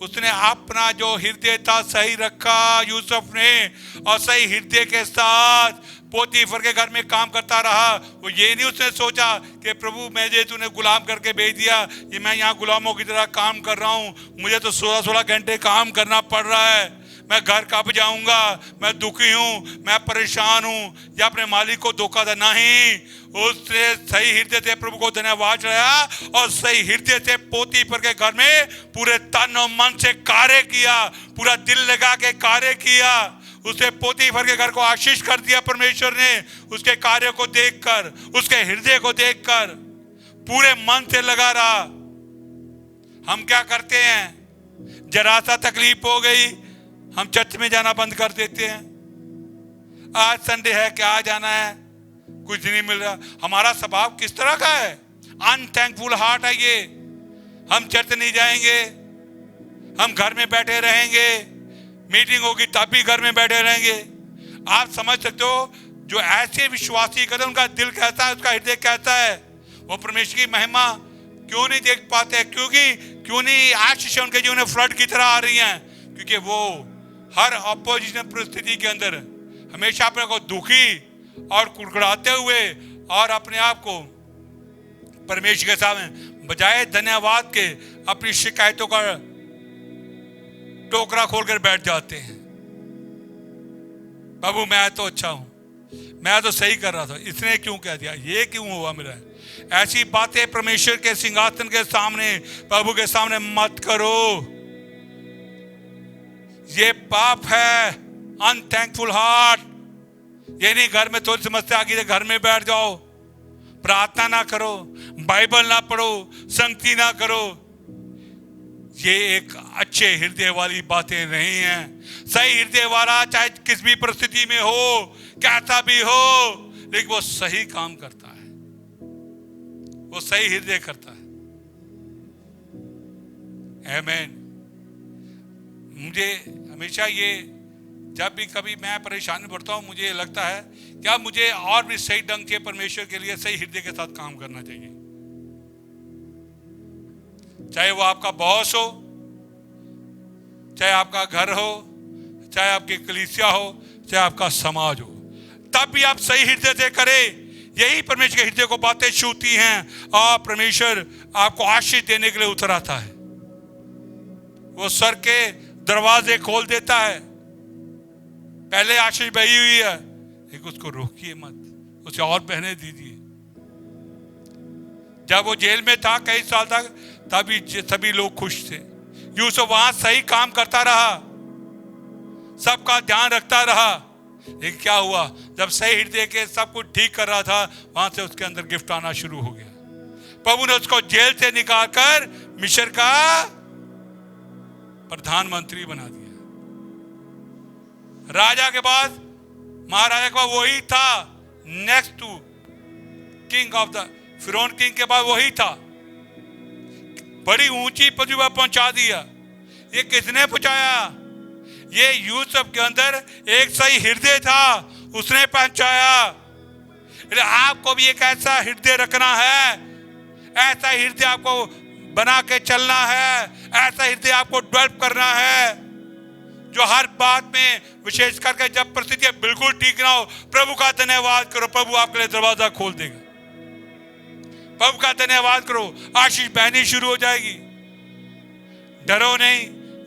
उसने अपना जो हृदय था सही रखा यूसुफ ने, और सही हृदय के साथ पोतीफर के घर में काम करता रहा। वो ये नहीं उसने सोचा कि प्रभु मुझे तूने गुलाम करके भेज दिया, ये मैं यहाँ गुलामों की तरह काम कर रहा हूँ, मुझे तो 16-16 घंटे काम करना पड़ रहा है, मैं घर कब जाऊंगा, मैं दुखी हूँ, मैं परेशान हूँ, या अपने मालिक को धोखा था। नहीं, उसने सही हृदय से प्रभु को धन्यवाद चढ़ाया, और सही हृदय से पोतीफर के घर में पूरे तन और मन से कार्य किया, पूरा दिल लगा के कार्य किया। उसे पोतीफर के घर को आशीष कर दिया परमेश्वर ने, उसके कार्य को देखकर, उसके हृदय को देखकर पूरे मन से लगा रहा। हम क्या करते हैं, जरा सा तकलीफ हो गई, हम चर्च में जाना बंद कर देते हैं। आज संडे है, क्या जाना है, कुछ नहीं मिल रहा। हमारा स्वभाव किस तरह का है, अनथैंकफुल हार्ट है ये। हम चर्च नहीं जाएंगे, हम घर में बैठे रहेंगे, मीटिंग होगी तब भी घर में बैठे रहेंगे। आप समझ सकते हो, जो ऐसे विश्वासी करते हैं, उनका दिल कहता है, उसका हृदय कहता है, वो परमेश्वर की महिमा क्यों नहीं देख पाते? क्यों नहीं आशीष उनके जीवन में फ्लड की तरह आ रही हैं? क्योंकि वो हर अपोजिशन परिस्थिति के अंदर हमेशा अपने को दुखी और कुड़कुड़ाते हुए और अपने आप को परमेश्वर के सामने बजाय धन्यवाद के अपनी शिकायतों का टोकरा खोलकर बैठ जाते हैं। बाबू मैं तो अच्छा हूं, मैं तो सही कर रहा था, इसने क्यों कह दिया, ये क्यों हुआ मेरा? ऐसी बातें परमेश्वर के सिंहासन के सामने, प्रभु के सामने मत करो। ये पाप है, अनथैंकफुल हार्ट। ये नहीं घर में थोड़ी समस्या आ गई तो घर में बैठ जाओ, प्रार्थना ना करो, बाइबल ना पढ़ो, संगति ना करो। ये एक अच्छे हृदय वाली बातें नहीं हैं। सही हृदय वाला चाहे किस भी परिस्थिति में हो, कैसा भी हो, लेकिन वो सही काम करता है, वो सही हृदय करता है। आमीन। मुझे हमेशा ये, जब भी कभी मैं परेशानी पड़ता हूं, मुझे लगता है क्या मुझे और भी सही ढंग से परमेश्वर के लिए सही हृदय के साथ काम करना चाहिए। चाहे वो आपका बॉस हो, चाहे आपका घर हो, चाहे आपकी कलीसिया हो, चाहे आपका समाज हो, तब भी आप सही हृदय से करें। यही परमेश्वर के हृदय को बातें छूती हैं और परमेश्वर आपको आशीष देने के लिए उतर आता है। वो सर के दरवाजे खोल देता है। पहले आशीष बही हुई है, लेकिन उसको रोकिए मत, उसे और बहने दीजिए। जब वो जेल में था कई साल तक, तभी सभी लोग खुश थे। यूसुफ वहां सही काम करता रहा, सबका ध्यान रखता रहा, लेकिन क्या हुआ, जब सही हृदय के सब कुछ ठीक कर रहा था, वहां से उसके अंदर गिफ्ट आना शुरू हो गया। प्रभु ने उसको जेल से निकालकर मिस्र का प्रधानमंत्री बना दिया। राजा के बाद, महाराजा के बाद वही था, next to king of the फिरौन किंग के बाद वही था। बड़ी ऊंची पदवी पर पहुंचा दिया। ये किसने पहुंचाया? ये यूसुफ के अंदर एक सही हृदय था, उसने पहुंचाया। आपको भी एक ऐसा हृदय रखना है, ऐसा हृदय आपको बना के चलना है, ऐसा हृदय आपको डेवलप करना है, जो हर बात में, विशेष करके जब परिस्थितियां बिल्कुल ठीक ना हो, प्रभु का धन्यवाद करो, प्रभु आपके लिए दरवाजा खोल देगा। प्रभु का धन्यवाद करो, आशीष बहनी शुरू हो जाएगी। डरो नहीं,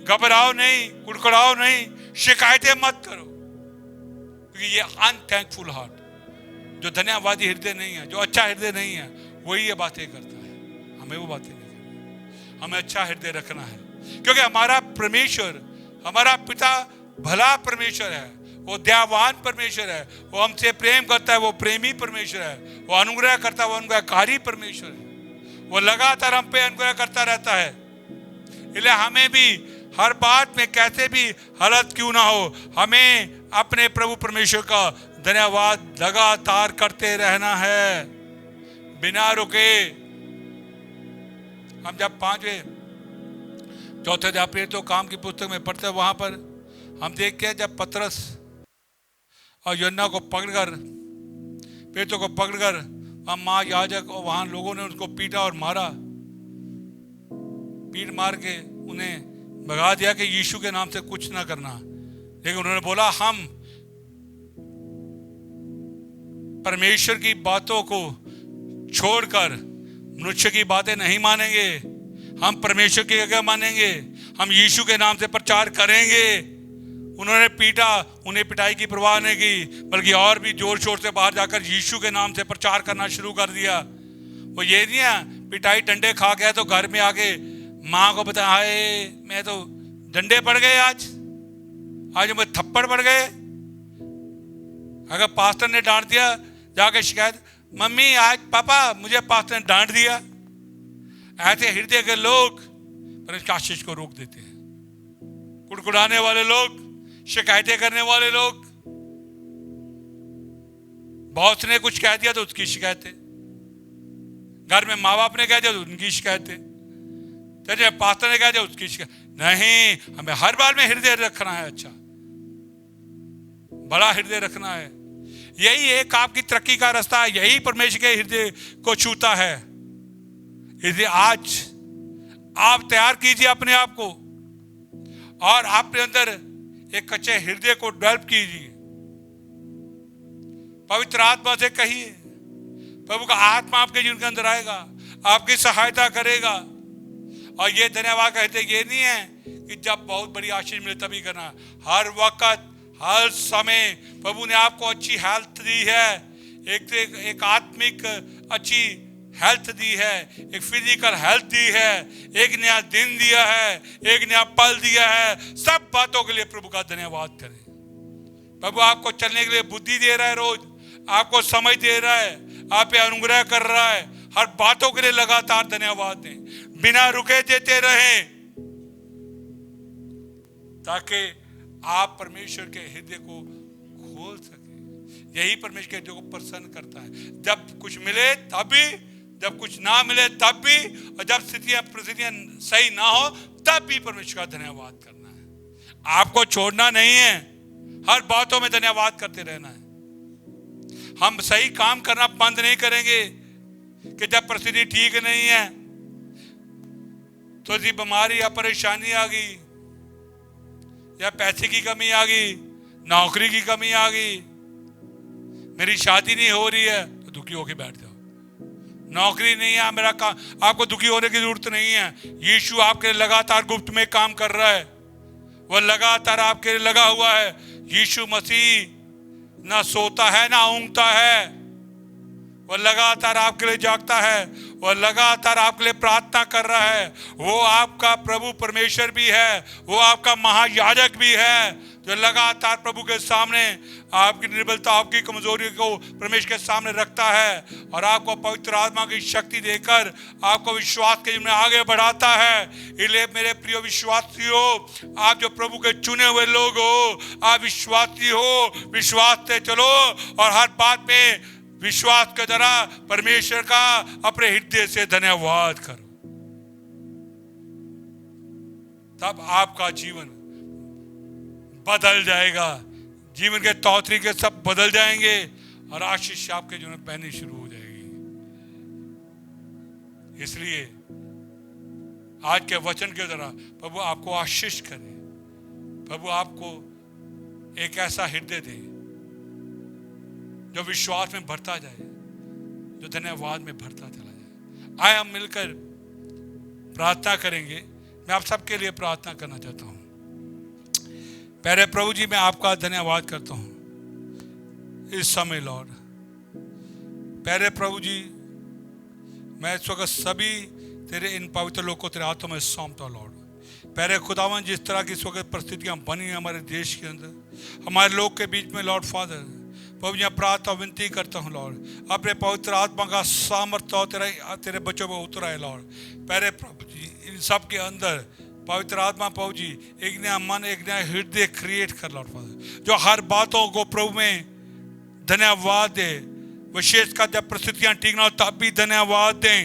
घबराओ नहीं, कुड़कुड़ाओ नहीं, शिकायतें मत करो, क्योंकि ये अनथैंकफुल हार्ट, जो धन्यवादी हृदय नहीं है, जो अच्छा हृदय नहीं है, वही ये बातें करता है। हमें वो बातें नहीं करनी, हमें अच्छा हृदय रखना है, क्योंकि हमारा परमेश्वर, हमारा पिता भला परमेश्वर है, वो दयावान परमेश्वर है, वो हमसे प्रेम करता है, वो प्रेमी परमेश्वर है, वो अनुग्रह करता है, वो अनुग्रहकारी परमेश्वर है, वो लगातार हम पे अनुग्रह करता रहता है। इसलिए हमें भी हर बात में कैसे भी हालत क्यों ना हो, हमें अपने प्रभु परमेश्वर का धन्यवाद लगातार करते रहना है, बिना रुके। हम जब 5वें चौथे अध्याय प्रेरितों काम की पुस्तक में पढ़ते हैं, वहां पर हम देखते हैं जब पतरस और यूहन्ना को पकड़कर, प्रेरितों को पकड़कर वहां याजक और वहां लोगों ने उनको पीटा और मारा, पीट मार के उन्हें भगा दिया कि यीशु के नाम से कुछ ना करना। लेकिन उन्होंने बोला, हम परमेश्वर की बातों को छोड़कर मनुष्य की बातें नहीं मानेंगे, हम परमेश्वर की आज्ञा मानेंगे, हम यीशु के नाम से प्रचार करेंगे। उन्होंने पीटा, उन्हें पिटाई की परवाह नहीं की, बल्कि और भी जोर शोर से बाहर जाकर यीशु के नाम से प्रचार करना शुरू कर दिया। वो ये नहीं है पिटाई डंडे खा गया तो घर में आके माँ को बताया, हाय मैं तो डंडे पड़ गए, आज मुझे थप्पड़ पड़ गए। अगर पास्टर ने डांट दिया, जाके शिकायत, मम्मी आज पापा मुझे पास्टर ने डांट दिया। ऐसे हृदय के लोग परमेश्वर आशीष को रोक देते हैं। कुड़कुड़ाने वाले लोग, शिकायतें करने वाले लोग, बॉस ने कुछ कह दिया तो उसकी शिकायतें, घर में माँ बाप ने कह दिया तो उनकी शिकायतें, चलिए पास्टर ने कह दिया उसकी शिकायत। नहीं, हमें हर बार में हृदय रखना है, अच्छा बड़ा हृदय रखना है। यही एक आपकी तरक्की का रास्ता है, यही परमेश्वर के हृदय को छूता है। इसलिए आज आप तैयार कीजिए अपने आप को और अपने अंदर एक कच्चे हृदय को डेवलप कीजिए। पवित्र आत्मा से कहिए, प्रभु का आत्मा आपके जीवन के अंदर आएगा, आपकी सहायता करेगा। और ये धन्यवाद कहते ये नहीं है कि जब बहुत बड़ी आशीष मिले तभी करना, हर वक्त हर समय प्रभु ने आपको अच्छी हेल्थ दी है, एक आत्मिक अच्छी हेल्थ दी है, एक फिजिकल हेल्थ दी है, एक नया दिन दिया है, एक नया पल दिया है। सब बातों के लिए प्रभु का धन्यवाद करें। प्रभु आपको चलने के लिए बुद्धि दे रहा है, रोज आपको समझ दे रहा है, आप पे अनुग्रह कर रहा है। हर बातों के लिए लगातार धन्यवाद दें, बिना रुके देते रहें, ताकि आप परमेश्वर के हृदय को खोल सके। यही परमेश्वर के हृदय को प्रसन्न करता है। जब कुछ मिले तब भी, जब कुछ ना मिले तब भी, और जब परिस्थितियां सही ना हो तब भी परमेश्वर का धन्यवाद करना है। आपको छोड़ना नहीं है, हर बातों में धन्यवाद करते रहना है। हम सही काम करना बंद नहीं करेंगे कि जब परिस्थिति ठीक नहीं है, तो जी बीमारी या परेशानी आ गई, या पैसे की कमी आ गई, नौकरी की कमी आ गई, मेरी शादी नहीं हो रही है, तो दुखी होकर बैठ जाओ। नौकरी नहीं है मेरा काम, आपको दुखी होने की जरूरत नहीं है। यीशु आपके लिए लगातार गुप्त में काम कर रहा है, वह लगातार आपके लिए लगा हुआ है। यीशु मसीह ना सोता है ना ऊँघता है, वह लगातार आपके लिए जागता है, वह लगातार आपके लिए प्रार्थना कर रहा है। वो आपका प्रभु परमेश्वर भी है, वो आपका महायाजक भी है, जो लगातार प्रभु के सामने आपकी निर्बलता, आपकी कमजोरी को परमेश्वर के सामने रखता है और आपको पवित्र आत्मा की शक्ति देकर आपको विश्वास के जीवन में आगे बढ़ाता है। इसलिए मेरे प्रिय विश्वासियों, आप जो प्रभु के चुने हुए लोग हो, आप विश्वासी हो, विश्वास से चलो और हर बात में विश्वास के द्वारा परमेश्वर का अपने हृदय से धन्यवाद करो। तब आपका जीवन बदल जाएगा, जीवन के तौर तरीके सब बदल जाएंगे और आशीष आपके जीवन में बहनी शुरू हो जाएगी। इसलिए आज के वचन के द्वारा प्रभु आपको आशीष करे, प्रभु आपको एक ऐसा हृदय दे जो विश्वास में बढ़ता जाए, जो धन्यवाद में बढ़ता चला जाए। आए हम मिलकर प्रार्थना करेंगे। मैं आप सबके लिए प्रार्थना करना चाहता हूँ। प्यारे प्रभु जी, मैं आपका धन्यवाद करता हूँ इस समय लॉर्ड। प्यारे प्रभु जी, मैं इस वक्त सभी तेरे इन पवित्र लोगों को तेरे हाथों में सौंपता हूँ लॉर्ड। प्यारे खुदावन, जिस तरह की इस वक्त परिस्थितियाँ बनी हैं हमारे देश के अंदर, हमारे लोग के बीच में लॉर्ड फादर, प्रभु जी प्रार्थना विनती करता हूँ लॉर्ड, अपने पवित्र आत्मा का सामर्थ्य तेरे बच्चों पर उतरा है लॉर्ड। प्यारे प्रभु जी, इन सब के अंदर पवित्र आत्मा प्रभु जी एक नया मन, एक नया हृदय क्रिएट कर लॉर्ड फादर, जो हर बातों को प्रभु में धन्यवाद दे। विशेषकर जब परिस्थितियाँ ठीक ना हो तब भी धन्यवाद दें,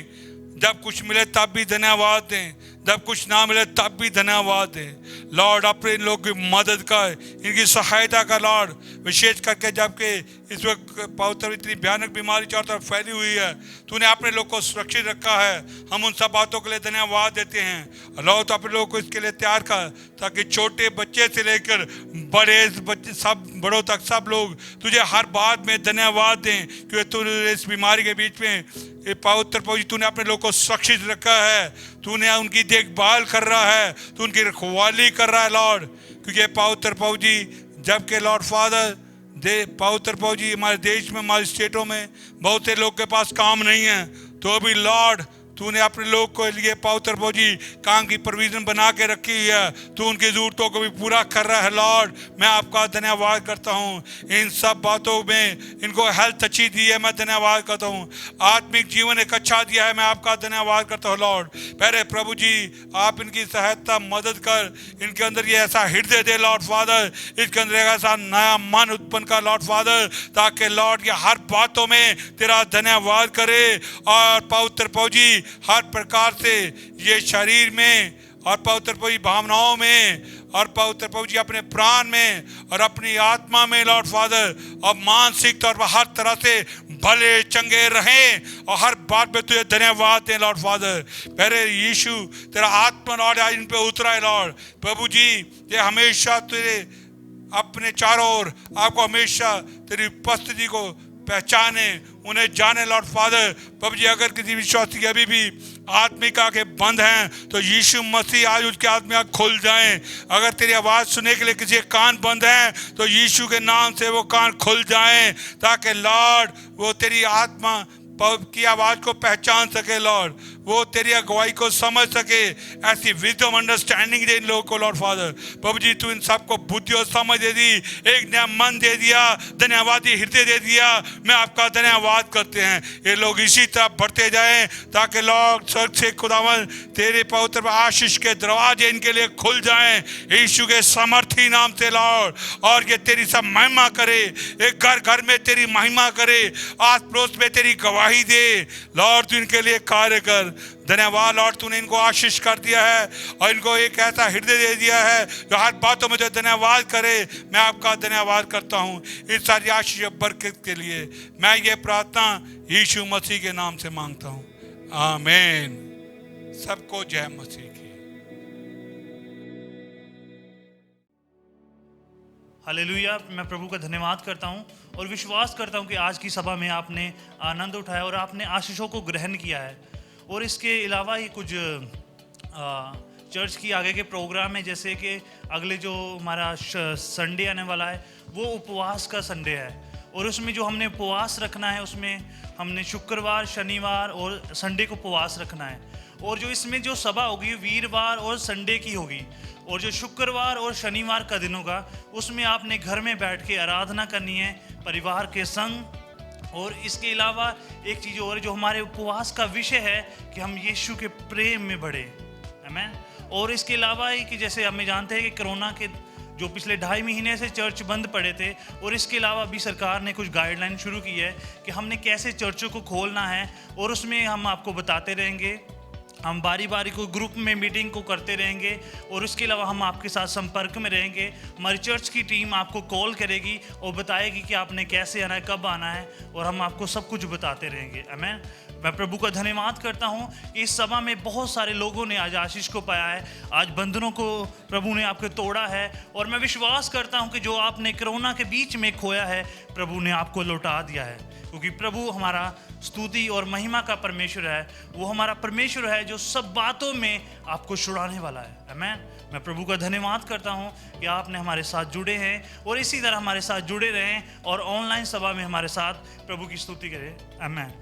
जब कुछ मिले तब भी धन्यवाद दें, जब कुछ ना मिले तब भी धन्यवाद दें लॉर्ड। अपने इन लोगों की मदद कर, इनकी सहायता कर लॉर्ड। विशेष करके जबकि इस वक्त पवित्र इतनी भयानक बीमारी चारों तरफ फैली हुई है, तूने अपने लोग को सुरक्षित रखा है। हम उन सब बातों के लिए धन्यवाद देते हैं लॉर्ड। तो अपने लोगों को इसके लिए तैयार कर, ताकि छोटे बच्चे से लेकर बड़े बच्चे, सब बड़ों तक सब लोग तुझे हर बात में धन्यवाद दें, क्योंकि तूने इस बीमारी के बीच में ये पवित्र प्रभु जी तूने अपने लोग को सुरक्षित रखा है, तूने उनकी देखभाल कर रहा है, तू उनकी रखवाली कर रहा है लॉर्ड। क्योंकि पवित्र प्रभु जी, जबकि लॉर्ड फादर पवित्र प्रभु जी हमारे देश में, हमारे स्टेटों में बहुत से लोग के पास काम नहीं है, तो भी लॉर्ड तूने अपने लोग को लिए पवित्र प्रभु जी काम की प्रोविजन बना के रखी है, तू उनकी जरूरतों को भी पूरा कर रहा है लॉर्ड। मैं आपका धन्यवाद करता हूँ इन सब बातों में। इनको हेल्थ अच्छी दी है, मैं धन्यवाद करता हूँ। आत्मिक जीवन एक अच्छा दिया है, मैं आपका धन्यवाद करता हूँ लॉर्ड। पहले प्रभु जी आप इनकी सहायता मदद कर, इनके अंदर ये ऐसा हृदय दे लॉर्ड फादर, इसके अंदर एक ऐसा नया मन उत्पन्न कर लॉर्ड फादर, ताकि लॉर्ड ये हर बातों में तेरा धन्यवाद करे। और पवित्र प्रभु जी हर प्रकार से ये शरीर में और पवित्र भावनाओं में और पवित्र प्रभु जी अपने प्राण में और अपनी आत्मा में लॉर्ड फादर और मानसिक तौर पर हर तरह से भले चंगे रहें और हर बात में तुझे धन्यवाद दें लॉर्ड फादर। पहले यीशु तेरा आत्मा लॉर्ड आज इन पे उतरा है लॉर्ड प्रभु जी, ये हमेशा तेरे अपने चारों ओर आपको हमेशा तेरी उपस्थिति को पहचाने, उन्हें जाने लॉर्ड फादर। प्रभु जी अगर किसी विश्वासी की अभी भी आत्मिक आंखें बंद हैं तो यीशु मसीह आज उसके आत्मिक आंख खुल जाएं। अगर तेरी आवाज़ सुनने के लिए किसी के कान बंद हैं तो यीशु के नाम से वो कान खुल जाएं, ताकि लॉर्ड वो तेरी आत्मा की आवाज़ को पहचान सके लॉर्ड, वो तेरी अगुवाई को समझ सके। ऐसी विजडम अंडरस्टैंडिंग दे इन लोगों को लॉर्ड फादर। प्रभु जी तू इन सबको बुद्धि और समझ दे दी, एक नया मन दे दिया, धन्यवादी हृदय दे दिया। मैं आपका धन्यवाद करते हैं ये लोग इसी तरह बढ़ते जाएं, ताकि लॉर्ड स्वर्ग से खुदावन तेरे पवित्र आशीष के दरवाजे इनके लिए खुल जाएं यीशु के समर्थी नाम से लॉर्ड। और ये तेरी सब महिमा करे, एक घर घर में तेरी महिमा करे, आस पड़ोस में तेरी गवाही दे लॉर्ड। तू इनके लिए कार्य कर। धन्यवाद लॉर्ड, तूने इनको आशीष कर दिया है और इनको एक ऐसा हृदय दे दिया है जो हर बातों में जो धन्यवाद करे। मैं आपका धन्यवाद करता हूँ इस सारी आशीष और बरकत के लिए। मैं ये प्रार्थना यीशु मसीह के नाम से मांगता हूँ, आमीन। सबको जय मसीह की। हालेलुया। मैं प्रभु का धन्यवाद करता हूँ और विश्वास करता हूँ कि आज की सभा में आपने आनंद उठाया और आपने आशीषों को ग्रहण किया है। और इसके अलावा ही कुछ चर्च की आगे के प्रोग्राम है, जैसे कि अगले जो हमारा संडे आने वाला है वो उपवास का संडे है, और उसमें जो हमने उपवास रखना है उसमें हमने शुक्रवार, शनिवार और संडे को उपवास रखना है। और जो इसमें जो सभा होगी वीरवार और संडे की होगी, और जो शुक्रवार और शनिवार का दिन होगा उसमें आपने घर में बैठ के आराधना करनी है परिवार के संग। और इसके अलावा एक चीज़ और जो हमारे उपवास का विषय है कि हम यीशु के प्रेम में बढ़े, आमीन। और इसके अलावा ही कि जैसे हमें जानते हैं कि कोरोना के जो पिछले 2.5 महीने से चर्च बंद पड़े थे, और इसके अलावा भी सरकार ने कुछ गाइडलाइन शुरू की है कि हमने कैसे चर्चों को खोलना है, और उसमें हम आपको बताते रहेंगे। हम बारी बारी को ग्रुप में मीटिंग को करते रहेंगे, और उसके अलावा हम आपके साथ संपर्क में रहेंगे। हमारी चर्च की टीम आपको कॉल करेगी और बताएगी कि आपने कैसे आना है, कब आना है, और हम आपको सब कुछ बताते रहेंगे, आमीन। मैं प्रभु का धन्यवाद करता हूँ कि इस सभा में बहुत सारे लोगों ने आज आशीष को पाया है, आज बंधनों को प्रभु ने आपके तोड़ा है। और मैं विश्वास करता हूँ कि जो आपने कोरोना के बीच में खोया है प्रभु ने आपको लौटा दिया है, क्योंकि प्रभु हमारा स्तुति और महिमा का परमेश्वर है। वो हमारा परमेश्वर है जो सब बातों में आपको छुड़ाने वाला है, आमीन। मैं प्रभु का धन्यवाद करता हूँ कि आपने हमारे साथ जुड़े हैं, और इसी तरह हमारे साथ जुड़े रहें और ऑनलाइन सभा में हमारे साथ प्रभु की स्तुति करें, आमीन।